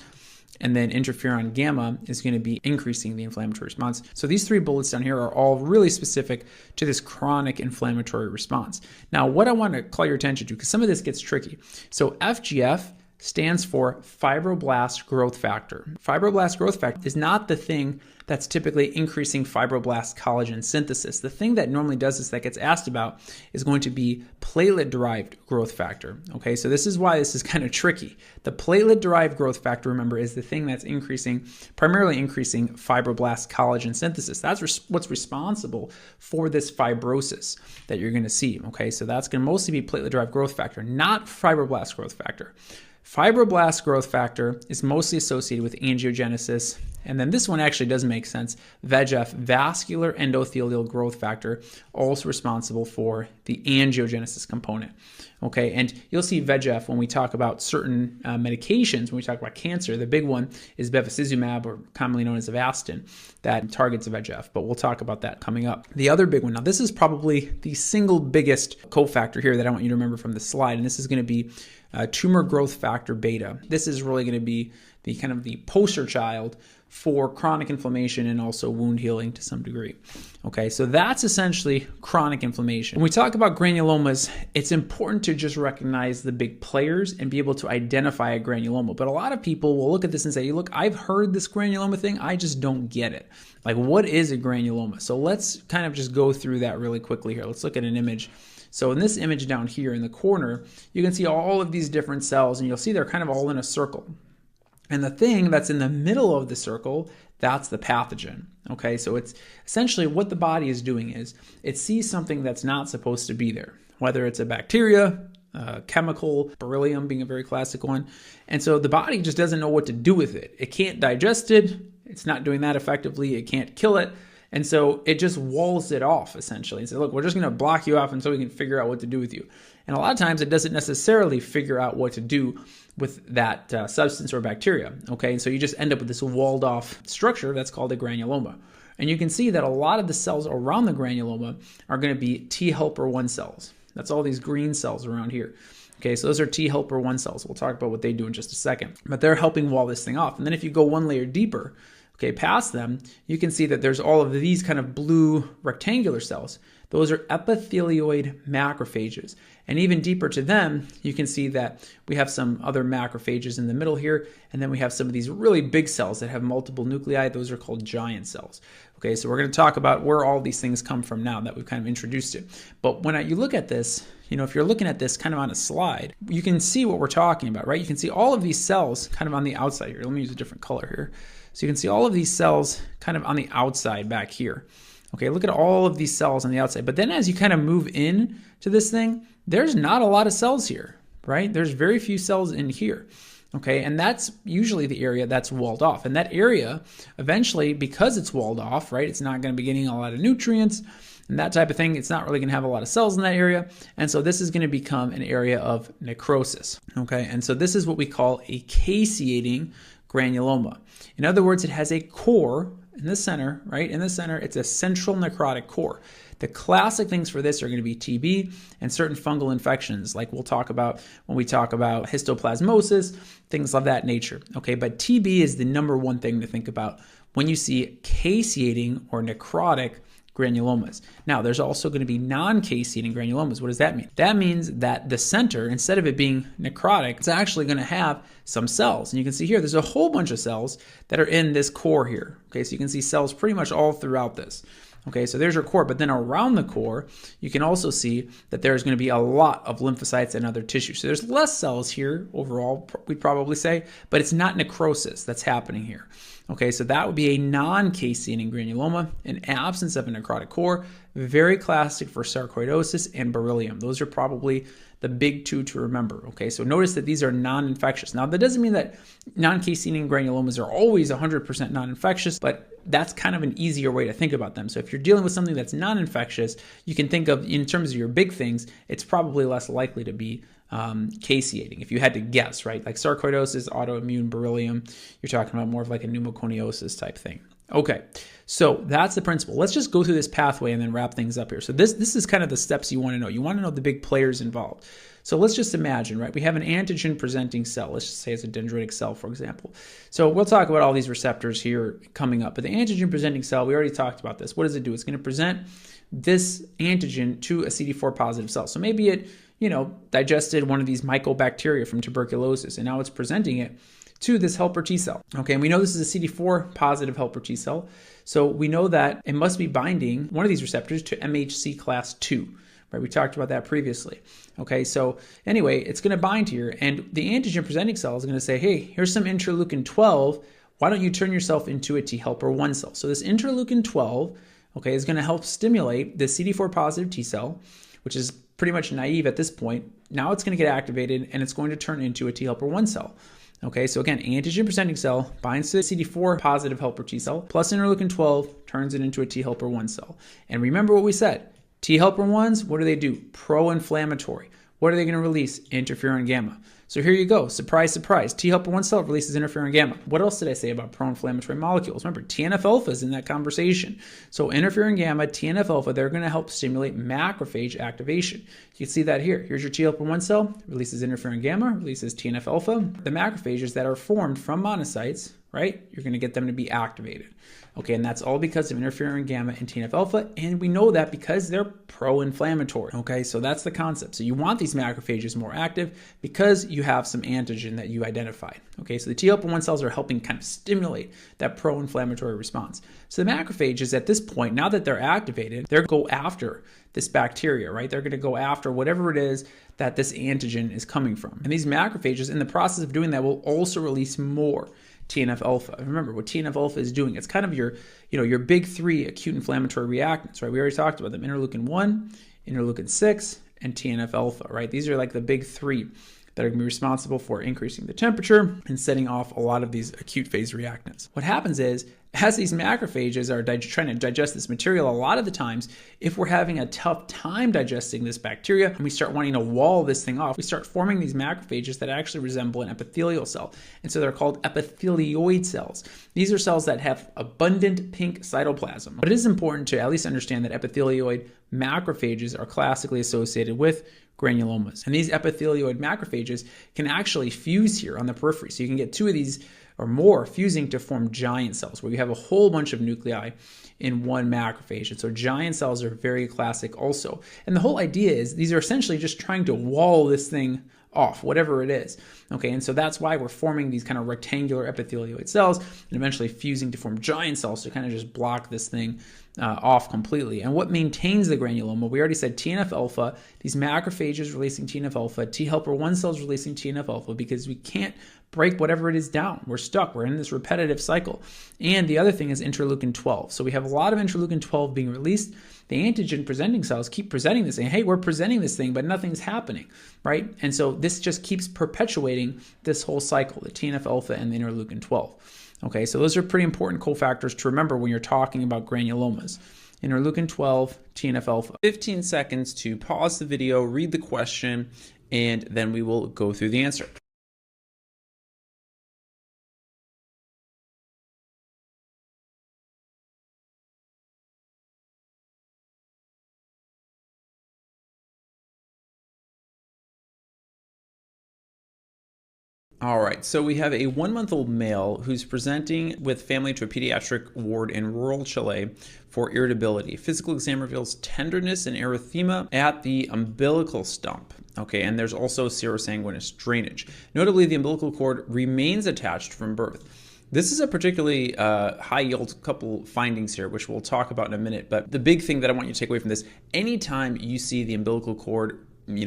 and then interferon gamma is going to be increasing the inflammatory response. So these 3 bullets down here are all really specific to this chronic inflammatory response. Now, what I want to call your attention to, because some of this gets tricky. So FGF stands for fibroblast growth factor. Fibroblast growth factor is not the thing that's typically increasing fibroblast collagen synthesis. The thing that normally does this that gets asked about is going to be platelet-derived growth factor. Okay, so this is why this is kind of tricky. The platelet-derived growth factor, remember, is the thing that's primarily increasing fibroblast collagen synthesis. That's what's responsible for this fibrosis that you're going to see. Okay, so that's going to mostly be platelet-derived growth factor, not fibroblast growth factor. Fibroblast growth factor is mostly associated with angiogenesis. And then this one actually does make sense. VEGF, vascular endothelial growth factor, also responsible for the angiogenesis component. Okay, and you'll see VEGF when we talk about certain medications, when we talk about cancer. The big one is bevacizumab, or commonly known as Avastin, that targets VEGF, but we'll talk about that coming up. The other big one, now this is probably the single biggest cofactor here that I want you to remember from this slide, and this is going to be tumor growth factor beta. This is really going to be the kind of the poster child for chronic inflammation and also wound healing to some degree. Okay, so that's essentially chronic inflammation. When we talk about granulomas, it's important to just recognize the big players and be able to identify a granuloma. But a lot of people will look at this and say, look, I've heard this granuloma thing, I just don't get it. Like, what is a granuloma? So let's kind of just go through that really quickly here. Let's look at an image. So in this image down here in the corner, you can see all of these different cells, and you'll see they're kind of all in a circle. And the thing that's in the middle of the circle, that's the pathogen. Okay, so it's essentially what the body is doing is it sees something that's not supposed to be there, whether it's a bacteria, chemical, beryllium being a very classic one. And so the body just doesn't know what to do with it. It can't digest it. It's not doing that effectively. It can't kill it. And so it just walls it off essentially and says, look, we're just going to block you off until we can figure out what to do with you. And a lot of times it doesn't necessarily figure out what to do with that substance or bacteria. Okay, and so you just end up with this walled off structure that's called a granuloma. And you can see that a lot of the cells around the granuloma are going to be T helper 1 cells. That's all these green cells around here. Okay, so those are T helper 1 cells. We'll talk about what they do in just a second. But they're helping wall this thing off. And then if you go one layer deeper, okay, past them, you can see that there's all of these kind of blue rectangular cells. Those are epithelioid macrophages. And even deeper to them, you can see that we have some other macrophages in the middle here, and then we have some of these really big cells that have multiple nuclei. Those are called giant cells. Okay, so we're going to talk about where all these things come from now that we've kind of introduced it. But when you look at this, you know, if you're looking at this kind of on a slide, you can see what we're talking about, right? You can see all of these cells kind of on the outside here. Let me use a different color here. So you can see all of these cells kind of on the outside back here. Okay, look at all of these cells on the outside. But then as you kind of move in to this thing, there's not a lot of cells here, right? There's very few cells in here. Okay, and that's usually the area that's walled off. And that area, eventually, because it's walled off, right, it's not going to be getting a lot of nutrients and that type of thing. It's not really going to have a lot of cells in that area. And so this is going to become an area of necrosis. Okay, and so this is what we call a caseating granuloma. In other words, it has a core in the center, right? In the center, it's a central necrotic core. The classic things for this are going to be TB and certain fungal infections, like we'll talk about when we talk about histoplasmosis, things of that nature. Okay, but TB is the number one thing to think about when you see caseating or necrotic granulomas. Now, there's also going to be non-caseating granulomas. What does that mean? That means that the center, instead of it being necrotic, it's actually going to have some cells. And you can see here, there's a whole bunch of cells that are in this core here. Okay, so you can see cells pretty much all throughout this. Okay, so there's your core, but then around the core, you can also see that there's going to be a lot of lymphocytes and other tissues. So there's less cells here overall, we'd probably say, but it's not necrosis that's happening here. Okay, so that would be a non-caseating granuloma, an absence of a necrotic core, very classic for sarcoidosis and beryllium. Those are probably the big two to remember. Okay, so notice that these are non-infectious. Now, that doesn't mean that non-caseating granulomas are always 100% non-infectious, but that's kind of an easier way to think about them. So if you're dealing with something that's non-infectious, you can think of, in terms of your big things, it's probably less likely to be caseating, if you had to guess, right? Like sarcoidosis, autoimmune, beryllium, you're talking about more of like a pneumoconiosis type thing. Okay, so that's the principle. Let's just go through this pathway and then wrap things up here. So this is kind of the steps you want to know. You want to know the big players involved. So let's just imagine, right? We have an antigen presenting cell. Let's just say it's a dendritic cell, for example. So we'll talk about all these receptors here coming up. But the antigen presenting cell, we already talked about this. What does it do? It's going to present this antigen to a CD4 positive cell. So maybe it, digested one of these mycobacteria from tuberculosis, and now it's presenting it to this helper T cell. Okay, and we know this is a CD4 positive helper T cell. So we know that it must be binding one of these receptors to MHC class 2. Right, we talked about that previously. Okay, so anyway, it's going to bind here, and the antigen presenting cell is going to say, hey, here's some interleukin 12. Why don't you turn yourself into a T helper 1 cell? So this interleukin 12, okay, is going to help stimulate the CD4 positive T cell, which is pretty much naive at this point. Now it's going to get activated, and it's going to turn into a T helper 1 cell. Okay, so again, antigen presenting cell binds to the CD4 positive helper T cell, plus interleukin 12 turns it into a T helper 1 cell. And remember what we said. T helper 1s, what do they do? Pro-inflammatory. What are they going to release? Interferon gamma. So here you go. Surprise, surprise. T helper 1 cell releases interferon gamma. What else did I say about pro-inflammatory molecules? Remember, TNF alpha is in that conversation. So interferon gamma, TNF alpha, they're going to help stimulate macrophage activation. You can see that here. Here's your T helper 1 cell, releases interferon gamma, releases TNF alpha. The macrophages that are formed from monocytes, right? You're going to get them to be activated. Okay, and that's all because of interferon gamma and TNF alpha, and we know that because they're pro-inflammatory. Okay, so that's the concept. So you want these macrophages more active because you have some antigen that you identified. Okay, so the T helper 1 cells are helping kind of stimulate that pro-inflammatory response. So the macrophages at this point, now that they're activated, they're going to go after this bacteria, right? They're going to go after whatever it is that this antigen is coming from. And these macrophages, in the process of doing that, will also release more TNF alpha. Remember what TNF alpha is doing. It's kind of your big three acute inflammatory reactants, right? We already talked about them: interleukin 1, interleukin 6, and TNF alpha, right? These are like the big three that are going to be responsible for increasing the temperature and setting off a lot of these acute phase reactants. What happens is, as these macrophages are trying to digest this material, a lot of the times, if we're having a tough time digesting this bacteria and we start wanting to wall this thing off, we start forming these macrophages that actually resemble an epithelial cell. And so they're called epithelioid cells. These are cells that have abundant pink cytoplasm. But it is important to at least understand that epithelioid macrophages are classically associated with granulomas. And these epithelioid macrophages can actually fuse here on the periphery. So you can get two of these or more fusing to form giant cells, where you have a whole bunch of nuclei in one macrophage. And so giant cells are very classic also. And the whole idea is these are essentially just trying to wall this thing off, whatever it is. Okay, and so that's why we're forming these kind of rectangular epithelioid cells and eventually fusing to form giant cells to kind of just block this thing off completely. And what maintains the granuloma? We already said TNF alpha, these macrophages releasing TNF alpha, T helper 1 cells releasing TNF alpha, because we can't break whatever it is down. We're stuck. We're in this repetitive cycle. And the other thing is interleukin 12. So we have a lot of interleukin 12 being released. The antigen presenting cells keep presenting this thing. Hey, we're presenting this thing, but nothing's happening, right? And so this just keeps perpetuating this whole cycle, the TNF alpha and the interleukin 12. Okay, so those are pretty important cofactors to remember when you're talking about granulomas. Interleukin 12, TNF alpha. 15 seconds to pause the video, read the question, and then we will go through the answer. All right, so we have a 1-month-old male who's presenting with family to a pediatric ward in rural Chile for irritability. Physical exam reveals tenderness and erythema at the umbilical stump. Okay, and there's also serosanguinous drainage. Notably, the umbilical cord remains attached from birth. This is a particularly high-yield couple findings here, which we'll talk about in a minute. But the big thing that I want you to take away from this, anytime you see the umbilical cord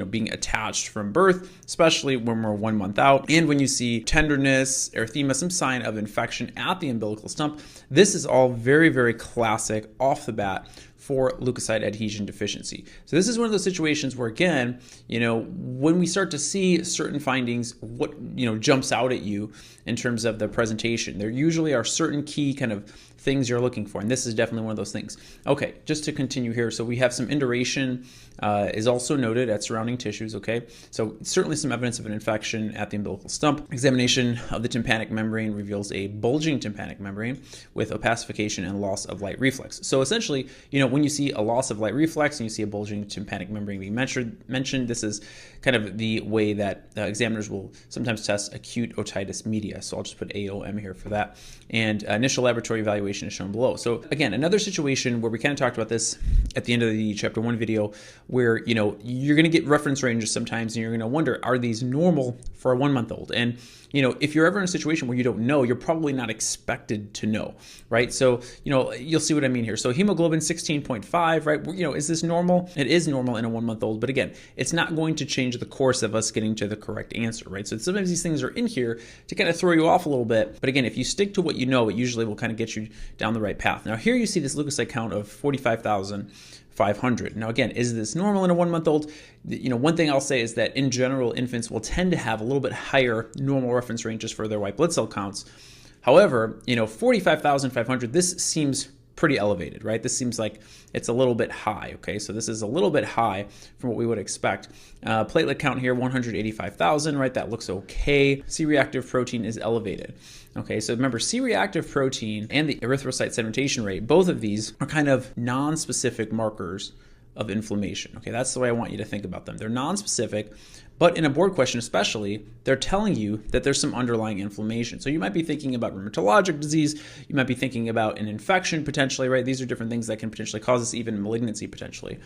being attached from birth, especially when we're 1 month out, and when you see tenderness, erythema, some sign of infection at the umbilical stump, this is all very, very classic off the bat for leukocyte adhesion deficiency. So this is one of those situations where, again, when we start to see certain findings, what jumps out at you in terms of the presentation, there usually are certain key kind of things you're looking for, and this is definitely one of those things. Okay, just to continue here, so we have some induration is also noted at surrounding tissues. Okay, so certainly some evidence of an infection at the umbilical stump. Examination of the tympanic membrane reveals a bulging tympanic membrane with opacification and loss of light reflex. So essentially, when you see a loss of light reflex and you see a bulging tympanic membrane being mentioned, this is kind of the way that examiners will sometimes test acute otitis media. So I'll just put AOM here for that. And initial laboratory evaluation is shown below. So again, another situation where we kind of talked about this at the end of the chapter 1 video, where you're going to get reference ranges sometimes, and you're going to wonder, are these normal for a 1-month-old? And if you're ever in a situation where you don't know, you're probably not expected to know, right? So you'll see what I mean here. So hemoglobin 16.5, right? Is this normal? It is normal in a 1-month-old, but again, it's not going to change the course of us getting to the correct answer, right? So sometimes these things are in here to kind of throw you off a little bit, but again, if you stick to what you know, it usually will kind of get you down the right path. Now here you see this leukocyte count of 45,500. Now again, is this normal in a 1-month-old? One thing I'll say is that in general, infants will tend to have a little bit higher normal reference ranges for their white blood cell counts. However, 45,500, this seems pretty elevated, right? This seems like it's a little bit high, okay? So this is a little bit high from what we would expect. Platelet count here, 185,000, right? That looks okay. C-reactive protein is elevated. Okay, so remember, C-reactive protein and the erythrocyte sedimentation rate, both of these are kind of non-specific markers of inflammation. Okay, that's the way I want you to think about them. They're non-specific, but in a board question especially, they're telling you that there's some underlying inflammation. So you might be thinking about rheumatologic disease, you might be thinking about an infection potentially, right? These are different things that can potentially cause us even malignancy potentially.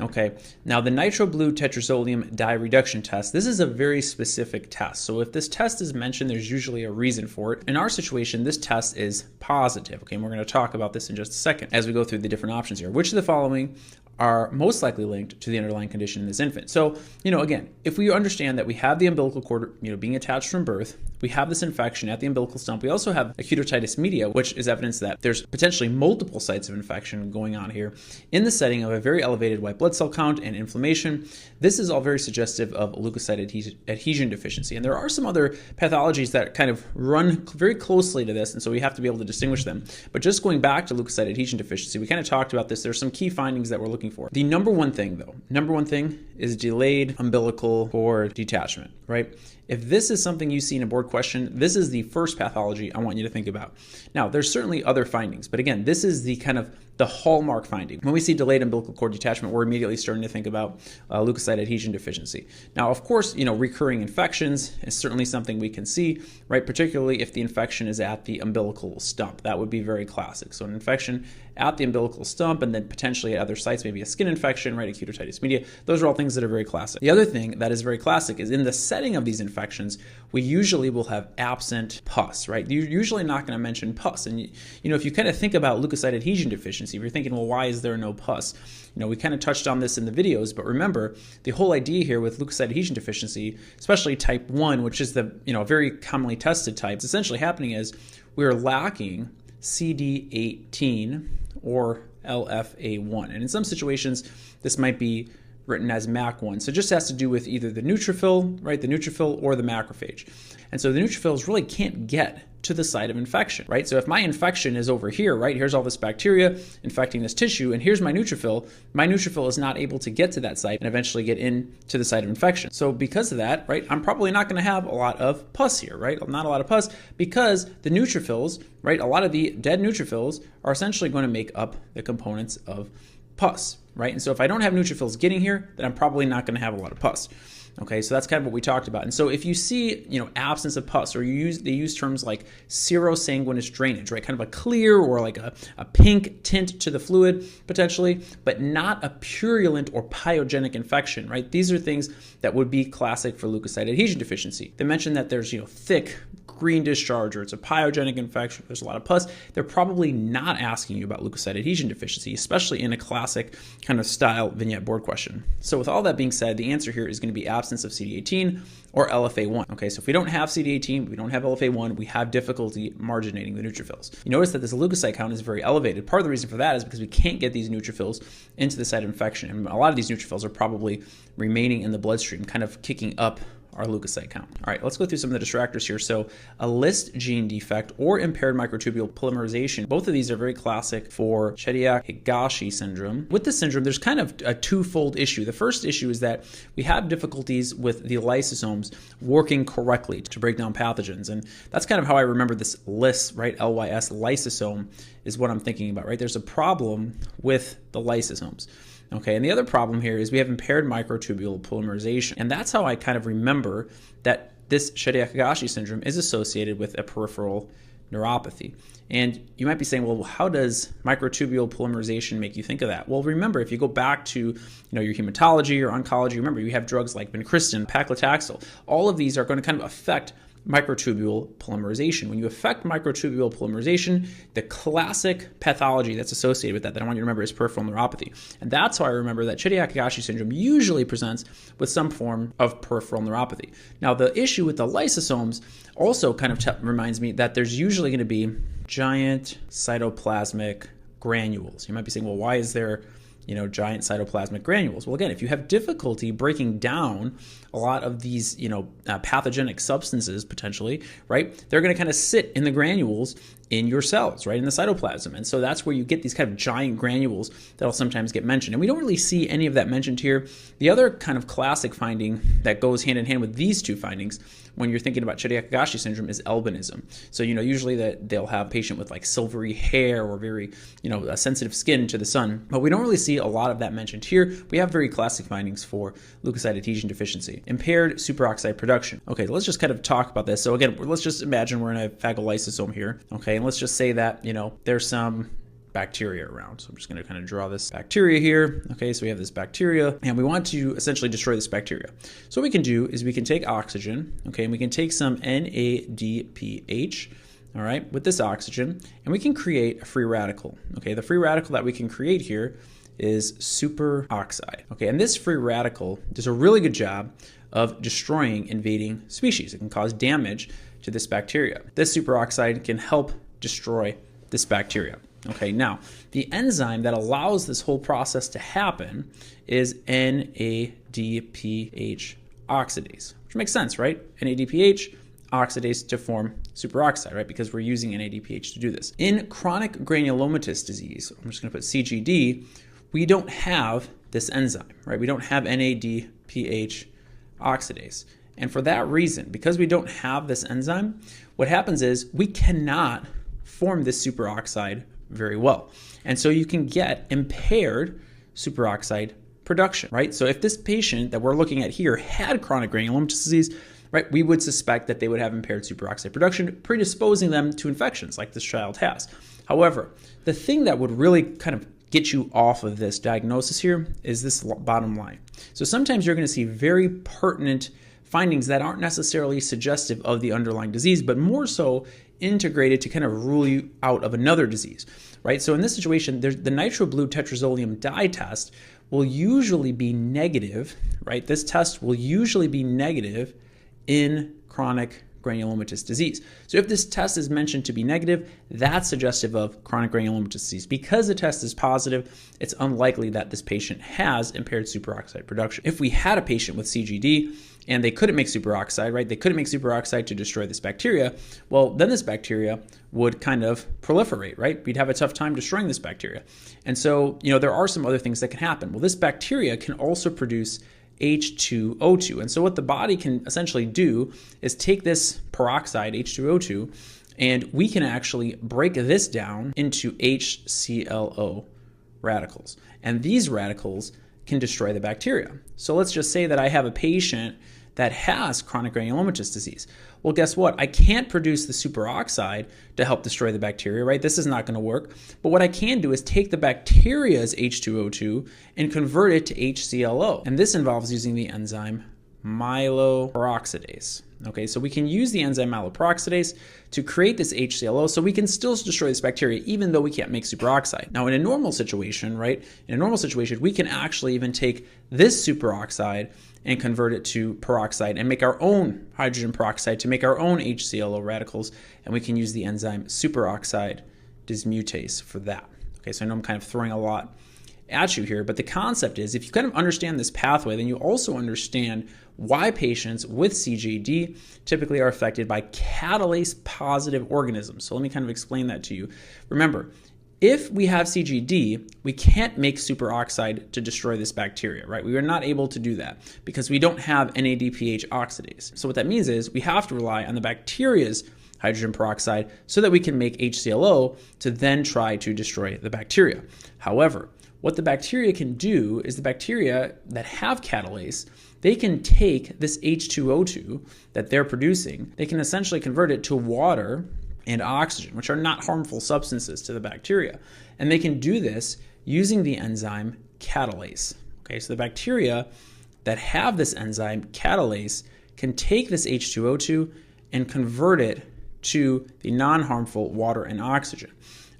Okay, now the nitroblue tetrazolium dye reduction test, this is a very specific test. So if this test is mentioned, there's usually a reason for it. In our situation, this test is positive. Okay, and we're going to talk about this in just a second as we go through the different options here. Which of the following are most likely linked to the underlying condition in this infant? So, again, if we understand that we have the umbilical cord, being attached from birth, we have this infection at the umbilical stump. We also have acute otitis media, which is evidence that there's potentially multiple sites of infection going on here in the setting of a very elevated white blood cell count and inflammation. This is all very suggestive of leukocyte adhesion deficiency. And there are some other pathologies that kind of run very closely to this, and so we have to be able to distinguish them. But just going back to leukocyte adhesion deficiency, we kind of talked about this. There's some key findings that we're looking for. The number one thing is delayed umbilical cord detachment, right? If this is something you see in a board question, this is the first pathology I want you to think about. Now, there's certainly other findings, but again, this is the kind of the hallmark finding. When we see delayed umbilical cord detachment, we're immediately starting to think about leukocyte adhesion deficiency. Now, of course, recurring infections is certainly something we can see, right? Particularly if the infection is at the umbilical stump. That would be very classic. So an infection at the umbilical stump and then potentially at other sites, maybe a skin infection, right? Acute otitis media. Those are all things that are very classic. The other thing that is very classic is in the setting of these infections, we usually will have absent pus, right? You're usually not going to mention pus. And, if you kind of think about leukocyte adhesion deficiency, if you're thinking, well, why is there no pus? We kind of touched on this in the videos, but remember, the whole idea here with leukocyte adhesion deficiency, especially type 1, which is the, very commonly tested type, what's essentially happening is we're lacking CD18 or LFA1. And in some situations, this might be written as MAC1. So it just has to do with either the neutrophil, right, the neutrophil or the macrophage. And so the neutrophils really can't get to the site of infection, right? So if my infection is over here, right, here's all this bacteria infecting this tissue, and here's my neutrophil is not able to get to that site and eventually get into the site of infection. So because of that, right, I'm probably not going to have a lot of pus here, right? Not a lot of pus because the neutrophils, right, a lot of the dead neutrophils are essentially going to make up the components of pus, right? And so if I don't have neutrophils getting here, then I'm probably not going to have a lot of pus. Okay, so that's kind of what we talked about. And so if you see, absence of pus, or they use terms like serosanguinous drainage, right? Kind of a clear or like a pink tint to the fluid potentially, but not a purulent or pyogenic infection, right? These are things that would be classic for leukocyte adhesion deficiency. They mentioned that there's, thick green discharge, or it's a pyogenic infection, there's a lot of pus. They're probably not asking you about leukocyte adhesion deficiency, especially in a classic kind of style vignette board question. So with all that being said, the answer here is going to be absence of CD18 or LFA1. Okay, so if we don't have CD18, we don't have LFA1, we have difficulty marginating the neutrophils. You notice that this leukocyte count is very elevated. Part of the reason for that is because we can't get these neutrophils into the site of infection. And a lot of these neutrophils are probably remaining in the bloodstream, kind of kicking up our leukocyte count. All right, let's go through some of the distractors here. So a list gene defect or impaired microtubule polymerization, both of these are very classic for Chidiac-Higashi syndrome. With this syndrome, there's kind of a twofold issue. The first issue is that we have difficulties with the lysosomes working correctly to break down pathogens. And that's kind of how I remember this lys, right? LYS, lysosome is what I'm thinking about, right? There's a problem with the lysosomes. Okay, and the other problem here is we have impaired microtubule polymerization. And that's how I kind of remember that this Chidiac-Higashi syndrome is associated with a peripheral neuropathy. And you might be saying, well, how does microtubule polymerization make you think of that? Well, remember, if you go back to your hematology or oncology, remember you have drugs like vincristine, paclitaxel. All of these are going to kind of affect microtubule polymerization. When you affect microtubule polymerization, the classic pathology that's associated with that I want you to remember is peripheral neuropathy. And that's how I remember that Chidiac-Higashi syndrome usually presents with some form of peripheral neuropathy. Now, the issue with the lysosomes also kind of reminds me that there's usually going to be giant cytoplasmic granules. You might be saying, well, why is there giant cytoplasmic granules? Well, again, if you have difficulty breaking down a lot of these, pathogenic substances potentially, right, they're going to kind of sit in the granules in your cells, right, in the cytoplasm. And so that's where you get these kind of giant granules that'll sometimes get mentioned. And we don't really see any of that mentioned here. The other kind of classic finding that goes hand in hand with these two findings when you're thinking about Chidiac-Higashi syndrome is albinism. So, usually that they'll have a patient with like silvery hair or very, sensitive skin to the sun. But we don't really see a lot of that mentioned here. We have very classic findings for leukocyte adhesion deficiency. Impaired superoxide production. Okay, let's just kind of talk about this. So again, let's just imagine we're in a phagolysosome here. Okay, and let's just say that, there's some bacteria around. So I'm just going to kind of draw this bacteria here. Okay, so we have this bacteria and we want to essentially destroy this bacteria. So what we can do is we can take oxygen, okay, and we can take some NADPH, all right, with this oxygen, and we can create a free radical. Okay, the free radical that we can create here is superoxide. Okay, and this free radical does a really good job of destroying invading species. It can cause damage to this bacteria. This superoxide can help destroy this bacteria. Okay, now the enzyme that allows this whole process to happen is NADPH oxidase, which makes sense, right? NADPH oxidase to form superoxide, right? Because we're using NADPH to do this. In chronic granulomatous disease, I'm just going to put CGD, we don't have this enzyme, right? We don't have NADPH oxidase. And for that reason, because we don't have this enzyme, what happens is we cannot form this superoxide very well. And so you can get impaired superoxide production, right? So if this patient that we're looking at here had chronic granulomatous disease, right, we would suspect that they would have impaired superoxide production, predisposing them to infections like this child has. However, the thing that would really kind of get you off of this diagnosis here is this bottom line. So sometimes you're going to see very pertinent findings that aren't necessarily suggestive of the underlying disease, but more so integrated to kind of rule you out of another disease, right? So in this situation, the nitroblue tetrazolium dye test will usually be negative, right? This test will usually be negative in chronic granulomatous disease. So if this test is mentioned to be negative, that's suggestive of chronic granulomatous disease. Because the test is positive, it's unlikely that this patient has impaired superoxide production. If we had a patient with CGD and they couldn't make superoxide, right? They couldn't make superoxide to destroy this bacteria. Well, then this bacteria would kind of proliferate, right? We'd have a tough time destroying this bacteria. And so, there are some other things that can happen. Well, this bacteria can also produce H2O2. And so what the body can essentially do is take this peroxide, H2O2, and we can actually break this down into HClO radicals. And these radicals can destroy the bacteria. So let's just say that I have a patient that has chronic granulomatous disease. Well, guess what? I can't produce the superoxide to help destroy the bacteria, right? This is not going to work. But what I can do is take the bacteria's H2O2 and convert it to HClO. And this involves using the enzyme myeloperoxidase. Okay, so we can use the enzyme myeloperoxidase to create this HClO so we can still destroy this bacteria even though we can't make superoxide. Now in a normal situation, right, in a normal situation, we can actually even take this superoxide and convert it to peroxide and make our own hydrogen peroxide to make our own HClO radicals, and we can use the enzyme superoxide dismutase for that. Okay, so I know I'm kind of throwing a lot at you here, but the concept is if you kind of understand this pathway, then you also understand why patients with CGD typically are affected by catalase positive organisms. So let me kind of explain that to you. Remember, if we have CGD, we can't make superoxide to destroy this bacteria, right? We are not able to do that because we don't have NADPH oxidase. So what that means is we have to rely on the bacteria's hydrogen peroxide so that we can make HClO to then try to destroy the bacteria. However, what the bacteria can do is the bacteria that have catalase, they can take this H2O2 that they're producing, they can essentially convert it to water and oxygen, which are not harmful substances to the bacteria. And they can do this using the enzyme catalase. Okay, so the bacteria that have this enzyme catalase can take this H2O2 and convert it to the non-harmful water and oxygen.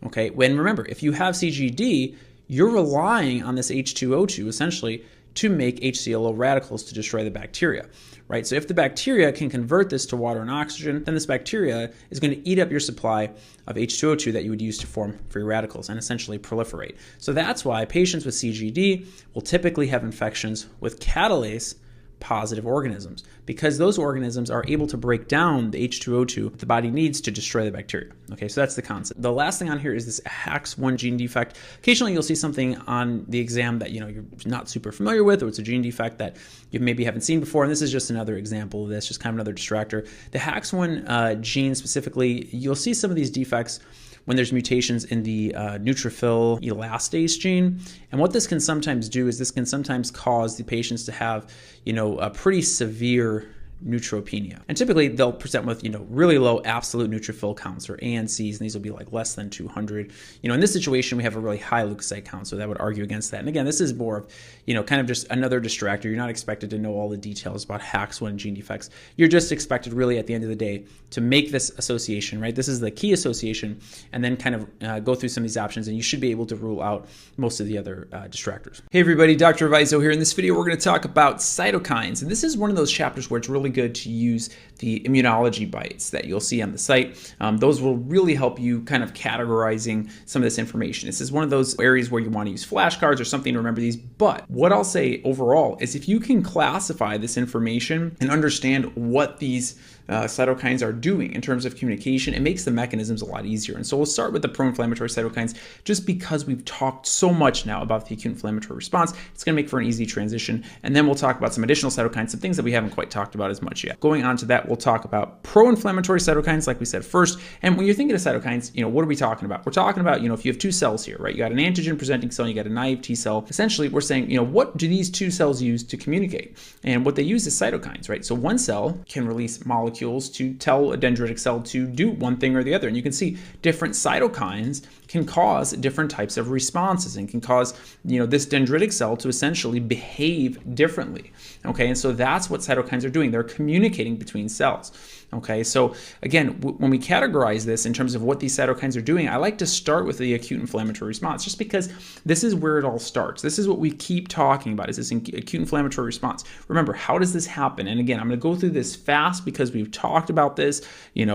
Okay, when remember, if you have CGD, you're relying on this H2O2 essentially to make HClO radicals to destroy the bacteria, right? So if the bacteria can convert this to water and oxygen, then this bacteria is going to eat up your supply of H2O2 that you would use to form free radicals and essentially proliferate. So that's why patients with CGD will typically have infections with catalase positive organisms, because those organisms are able to break down the H2O2 the body needs to destroy the bacteria. Okay, so that's the concept. The last thing on here is this HAX1 gene defect. Occasionally you'll see something on the exam that you're not super familiar with, or it's a gene defect that you maybe haven't seen before, and this is just another example of this, just kind of another distractor. The HAX1 gene specifically, you'll see some of these defects when there's mutations in the neutrophil elastase gene. And what this can sometimes do is this can sometimes cause the patients to have, a pretty severe neutropenia. And typically they'll present with, really low absolute neutrophil counts, or ANCs, and these will be like less than 200. In this situation, we have a really high leukocyte count, so that would argue against that. And again, this is more of, kind of just another distractor. You're not expected to know all the details about HAX1 gene defects. You're just expected really at the end of the day to make this association, right? This is the key association, and then kind of go through some of these options, and you should be able to rule out most of the other distractors. Hey everybody, Dr. Viso here. In this video, we're going to talk about cytokines. And this is one of those chapters where it's really good to use the immunology bites that you'll see on the site. Those will really help you kind of categorizing some of this information. This is one of those areas where you want to use flashcards or something to remember these. But what I'll say overall is if you can classify this information and understand what these cytokines are doing in terms of communication, it makes the mechanisms a lot easier. And so we'll start with the pro-inflammatory cytokines, just because we've talked so much now about the acute inflammatory response. It's going to make for an easy transition. And then we'll talk about some additional cytokines, some things that we haven't quite talked about as much yet. Going on to that, we'll talk about pro-inflammatory cytokines, like we said first. And when you're thinking of cytokines, what are we talking about? We're talking about, if you have two cells here, right? You got an antigen presenting cell, you got a naive T cell. Essentially, we're saying, what do these two cells use to communicate? And what they use is cytokines, right? So one cell can release molecules to tell a dendritic cell to do one thing or the other. And you can see different cytokines can cause different types of responses, and can cause, this dendritic cell to essentially behave differently. Okay, and so that's what cytokines are doing. They're communicating between cells. Okay, so again, when we categorize this in terms of what these cytokines are doing, I like to start with the acute inflammatory response, just because this is where it all starts. This is what we keep talking about, is this acute inflammatory response. Remember, how does this happen? And again, I'm going to go through this fast because we've talked about this,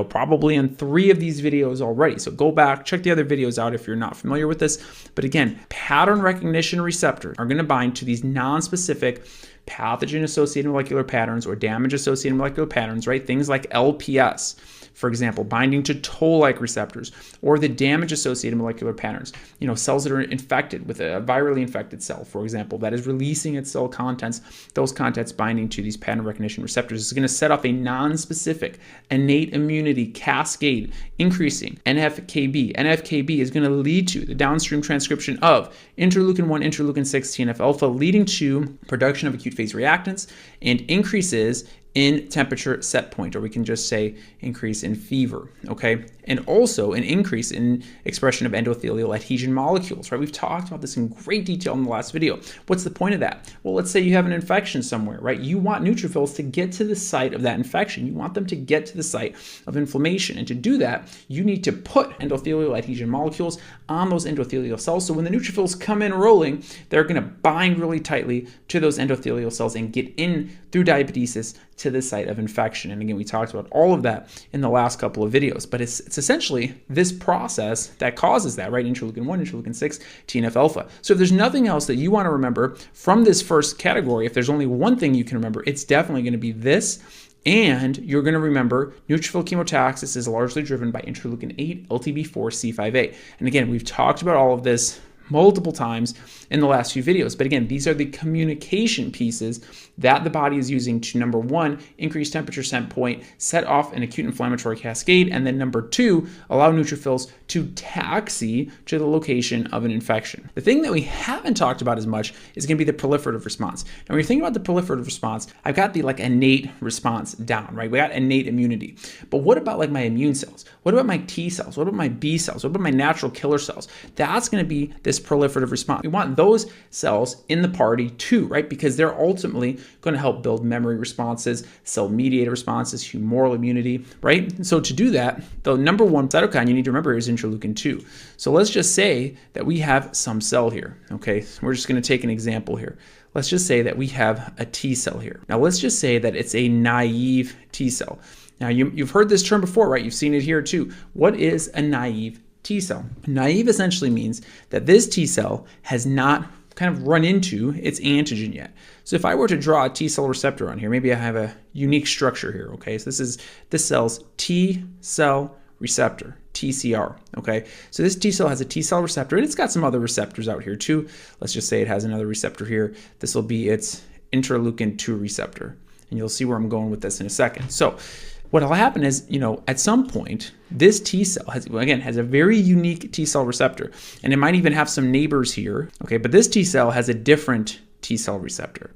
probably in 3 of these videos already. So go back, check the other videos out if you're not familiar with this. But again, pattern recognition receptors are going to bind to these non-specific pathogen-associated molecular patterns or damage-associated molecular patterns, right? Things like LPS, for example, binding to toll-like receptors, or the damage-associated molecular patterns. Cells that are infected with a virally infected cell, for example, that is releasing its cell contents, those contents binding to these pattern recognition receptors is going to set off a non-specific innate immunity cascade, increasing NF-κB. NF-κB is going to lead to the downstream transcription of interleukin-1, interleukin-6, TNF-alpha, leading to production of acute phase reactants and increases in temperature set point, or we can just say increase in fever, okay? And also an increase in expression of endothelial adhesion molecules, right? We've talked about this in great detail in the last video. What's the point of that? Well, let's say you have an infection somewhere, right? You want neutrophils to get to the site of that infection. You want them to get to the site of inflammation. And to do that, you need to put endothelial adhesion molecules on those endothelial cells. So when the neutrophils come in rolling, they're gonna bind really tightly to those endothelial cells and get in through diapedesis to the site of infection. And again, we talked about all of that in the last couple of videos, but it's essentially this process that causes that, right? Interleukin-1, interleukin-6, TNF-alpha. So if there's nothing else that you want to remember from this first category, if there's only one thing you can remember, it's definitely going to be this. And you're going to remember neutrophil chemotaxis is largely driven by interleukin-8, LTB4, C5a. And again, we've talked about all of this multiple times in the last few videos. But again, these are the communication pieces that the body is using to, number 1, increase temperature set point, set off an acute inflammatory cascade, and then number 2, allow neutrophils to taxi to the location of an infection. The thing that we haven't talked about as much is going to be the proliferative response. Now, when you're thinking about the proliferative response, I've got the innate response down, right? We got innate immunity. But what about my immune cells? What about my T cells? What about my B cells? What about my natural killer cells? That's going to be this proliferative response. We want those cells in the party too, right? Because they're ultimately going to help build memory responses, cell-mediated responses, humoral immunity, right? And so to do that, the number 1 cytokine you need to remember is interleukin-2. So let's just say that we have some cell here, okay? So we're just going to take an example here. Let's just say that we have a T cell here. Now let's just say that it's a naive T cell. Now you've heard this term before, right? You've seen it here too. What is a naive T cell? Naive essentially means that this T cell has not kind of run into its antigen yet. So if I were to draw a T cell receptor on here, maybe I have a unique structure here, okay? So this cell's T cell receptor, TCR, okay? So this T cell has a T cell receptor, and it's got some other receptors out here too. Let's just say it has another receptor here. This will be its interleukin 2 receptor, and you'll see where I'm going with this in a second. So what will happen is, at some point, this T cell has a very unique T cell receptor, and it might even have some neighbors here, okay? But this T cell has a different T cell receptor,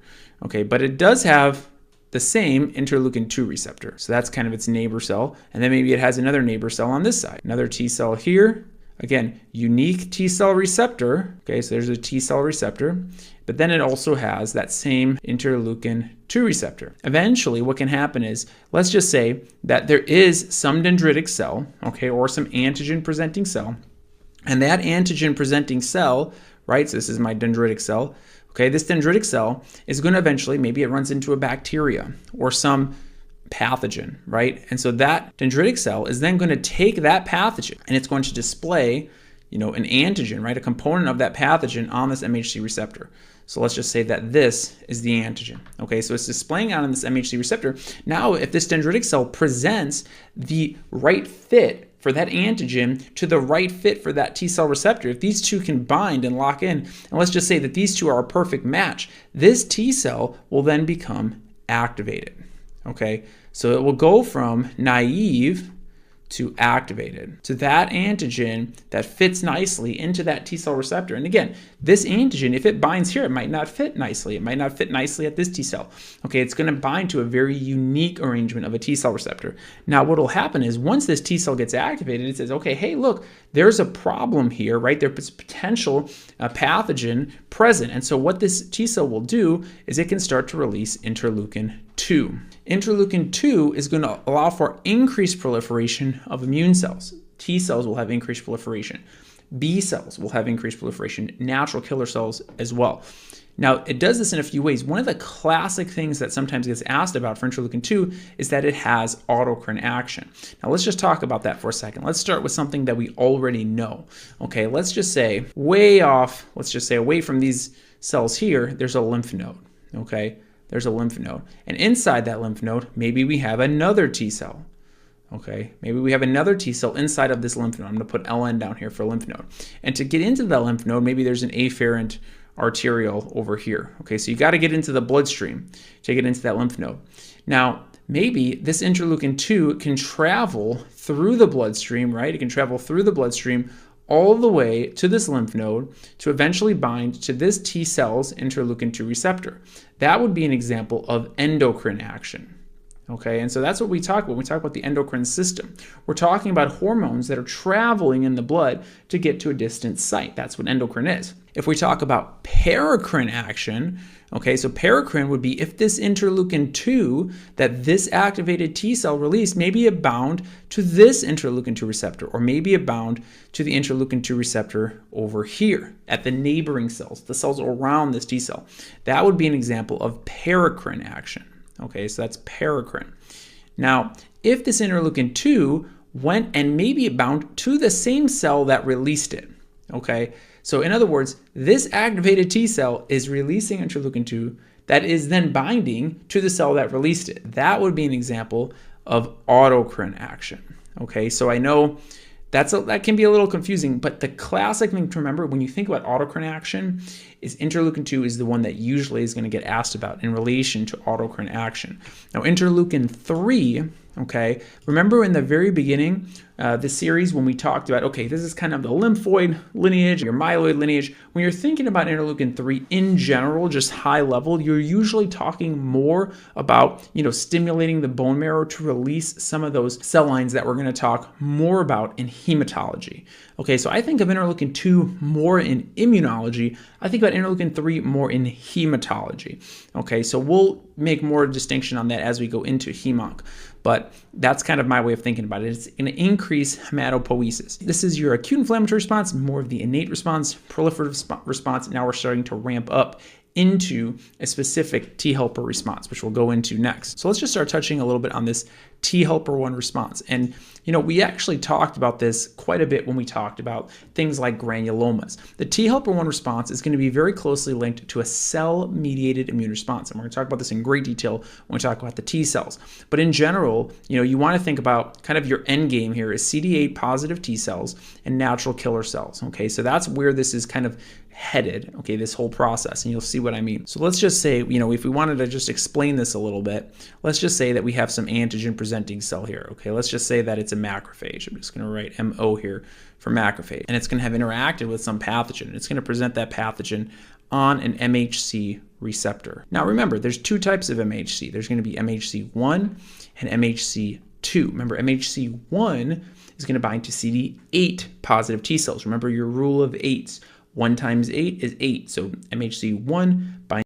okay? But it does have the same interleukin 2 receptor. So that's kind of its neighbor cell, and then maybe it has another neighbor cell on this side. Another T cell here, again, unique T cell receptor, okay? So there's a T cell receptor, but then it also has that same interleukin 2 receptor. Eventually, what can happen is, let's just say that there is some dendritic cell, okay, or some antigen presenting cell, and that antigen presenting cell, right, so this is my dendritic cell, okay, this dendritic cell is going to eventually, maybe it runs into a bacteria or some pathogen, right? And so that dendritic cell is then going to take that pathogen and it's going to display, an antigen, right? A component of that pathogen on this MHC receptor. So let's just say that this is the antigen, okay? So it's displaying out on this MHC receptor. Now, if this dendritic cell presents the right fit for that antigen to the right fit for that T cell receptor, if these two can bind and lock in, and let's just say that these two are a perfect match, this T cell will then become activated, okay? So it will go from naive to activated. So that antigen that fits nicely into that T cell receptor. And again, this antigen, if it binds here, it might not fit nicely. It might not fit nicely at this T cell. Okay, it's going to bind to a very unique arrangement of a T cell receptor. Now, what will happen is once this T cell gets activated, it says, okay, hey, look, there's a problem here, right? There's potential pathogen present. And so what this T cell will do is it can start to release interleukin 2. Interleukin 2 is going to allow for increased proliferation of immune cells. T cells will have increased proliferation. B cells will have increased proliferation, natural killer cells as well. Now, it does this in a few ways. One of the classic things that sometimes gets asked about for interleukin 2 is that it has autocrine action. Now, let's just talk about that for a second. Let's start with something that we already know. Okay, let's just say away from these cells here, there's a lymph node, okay? There's a lymph node. And inside that lymph node, maybe we have another T cell. Okay, maybe we have another T cell inside of this lymph node. I'm going to put LN down here for lymph node. And to get into that lymph node, maybe there's an afferent arteriole over here. Okay, so you got to get into the bloodstream to get into that lymph node. Now, maybe this interleukin 2 can travel through the bloodstream, right? It can travel through the bloodstream all the way to this lymph node to eventually bind to this T cell's interleukin 2 receptor. That would be an example of endocrine action. Okay, and so that's what we talk about when we talk about the endocrine system. We're talking about hormones that are traveling in the blood to get to a distant site. That's what endocrine is. If we talk about paracrine action, okay, so paracrine would be if this interleukin 2 that this activated T cell released, maybe it bound to this interleukin 2 receptor, or maybe it bound to the interleukin 2 receptor over here at the neighboring cells, the cells around this T cell. That would be an example of paracrine action. Okay, so that's paracrine. Now, if this interleukin 2 went and maybe it bound to the same cell that released it, okay? So in other words, this activated T cell is releasing interleukin 2 that is then binding to the cell that released it. That would be an example of autocrine action, okay? So I know that can be a little confusing, but the classic thing to remember when you think about autocrine action is interleukin 2 is the one that usually is going to get asked about in relation to autocrine action. Now, interleukin 3, okay, remember in the very beginning, the series when we talked about, okay, this is kind of the lymphoid lineage, your myeloid lineage. When you're thinking about interleukin 3 in general, just high level, you're usually talking more about, stimulating the bone marrow to release some of those cell lines that we're going to talk more about in hematology. Okay, so I think of interleukin 2 more in immunology. I think about interleukin 3 more in hematology. Okay, so we'll make more distinction on that as we go into hemonc. But that's kind of my way of thinking about it. It's going to increase hematopoiesis. This is your acute inflammatory response, more of the innate response, proliferative response. Now we're starting to ramp up into a specific T helper response, which we'll go into next. So let's just start touching a little bit on this T helper 1 response. And we actually talked about this quite a bit when we talked about things like granulomas. The T helper 1 response is going to be very closely linked to a cell-mediated immune response. And we're going to talk about this in great detail when we talk about the T cells. But in general, you want to think about kind of your end game here is CD8 positive T cells and natural killer cells. Okay, so that's where this is kind of headed, okay, this whole process, and you'll see what I mean. So let's just say, if we wanted to just explain this a little bit, let's just say that we have some antigen presenting cell here, okay? Let's just say that it's a macrophage. I'm just gonna write MO here for macrophage, and it's gonna have interacted with some pathogen. It's gonna present that pathogen on an MHC receptor. Now remember, there's 2 types of MHC. There's gonna be MHC1 and MHC2. Remember, MHC1 is gonna bind to CD8 positive T cells. Remember your rule of 8s. 1 times 8 is 8. So MHC1 binds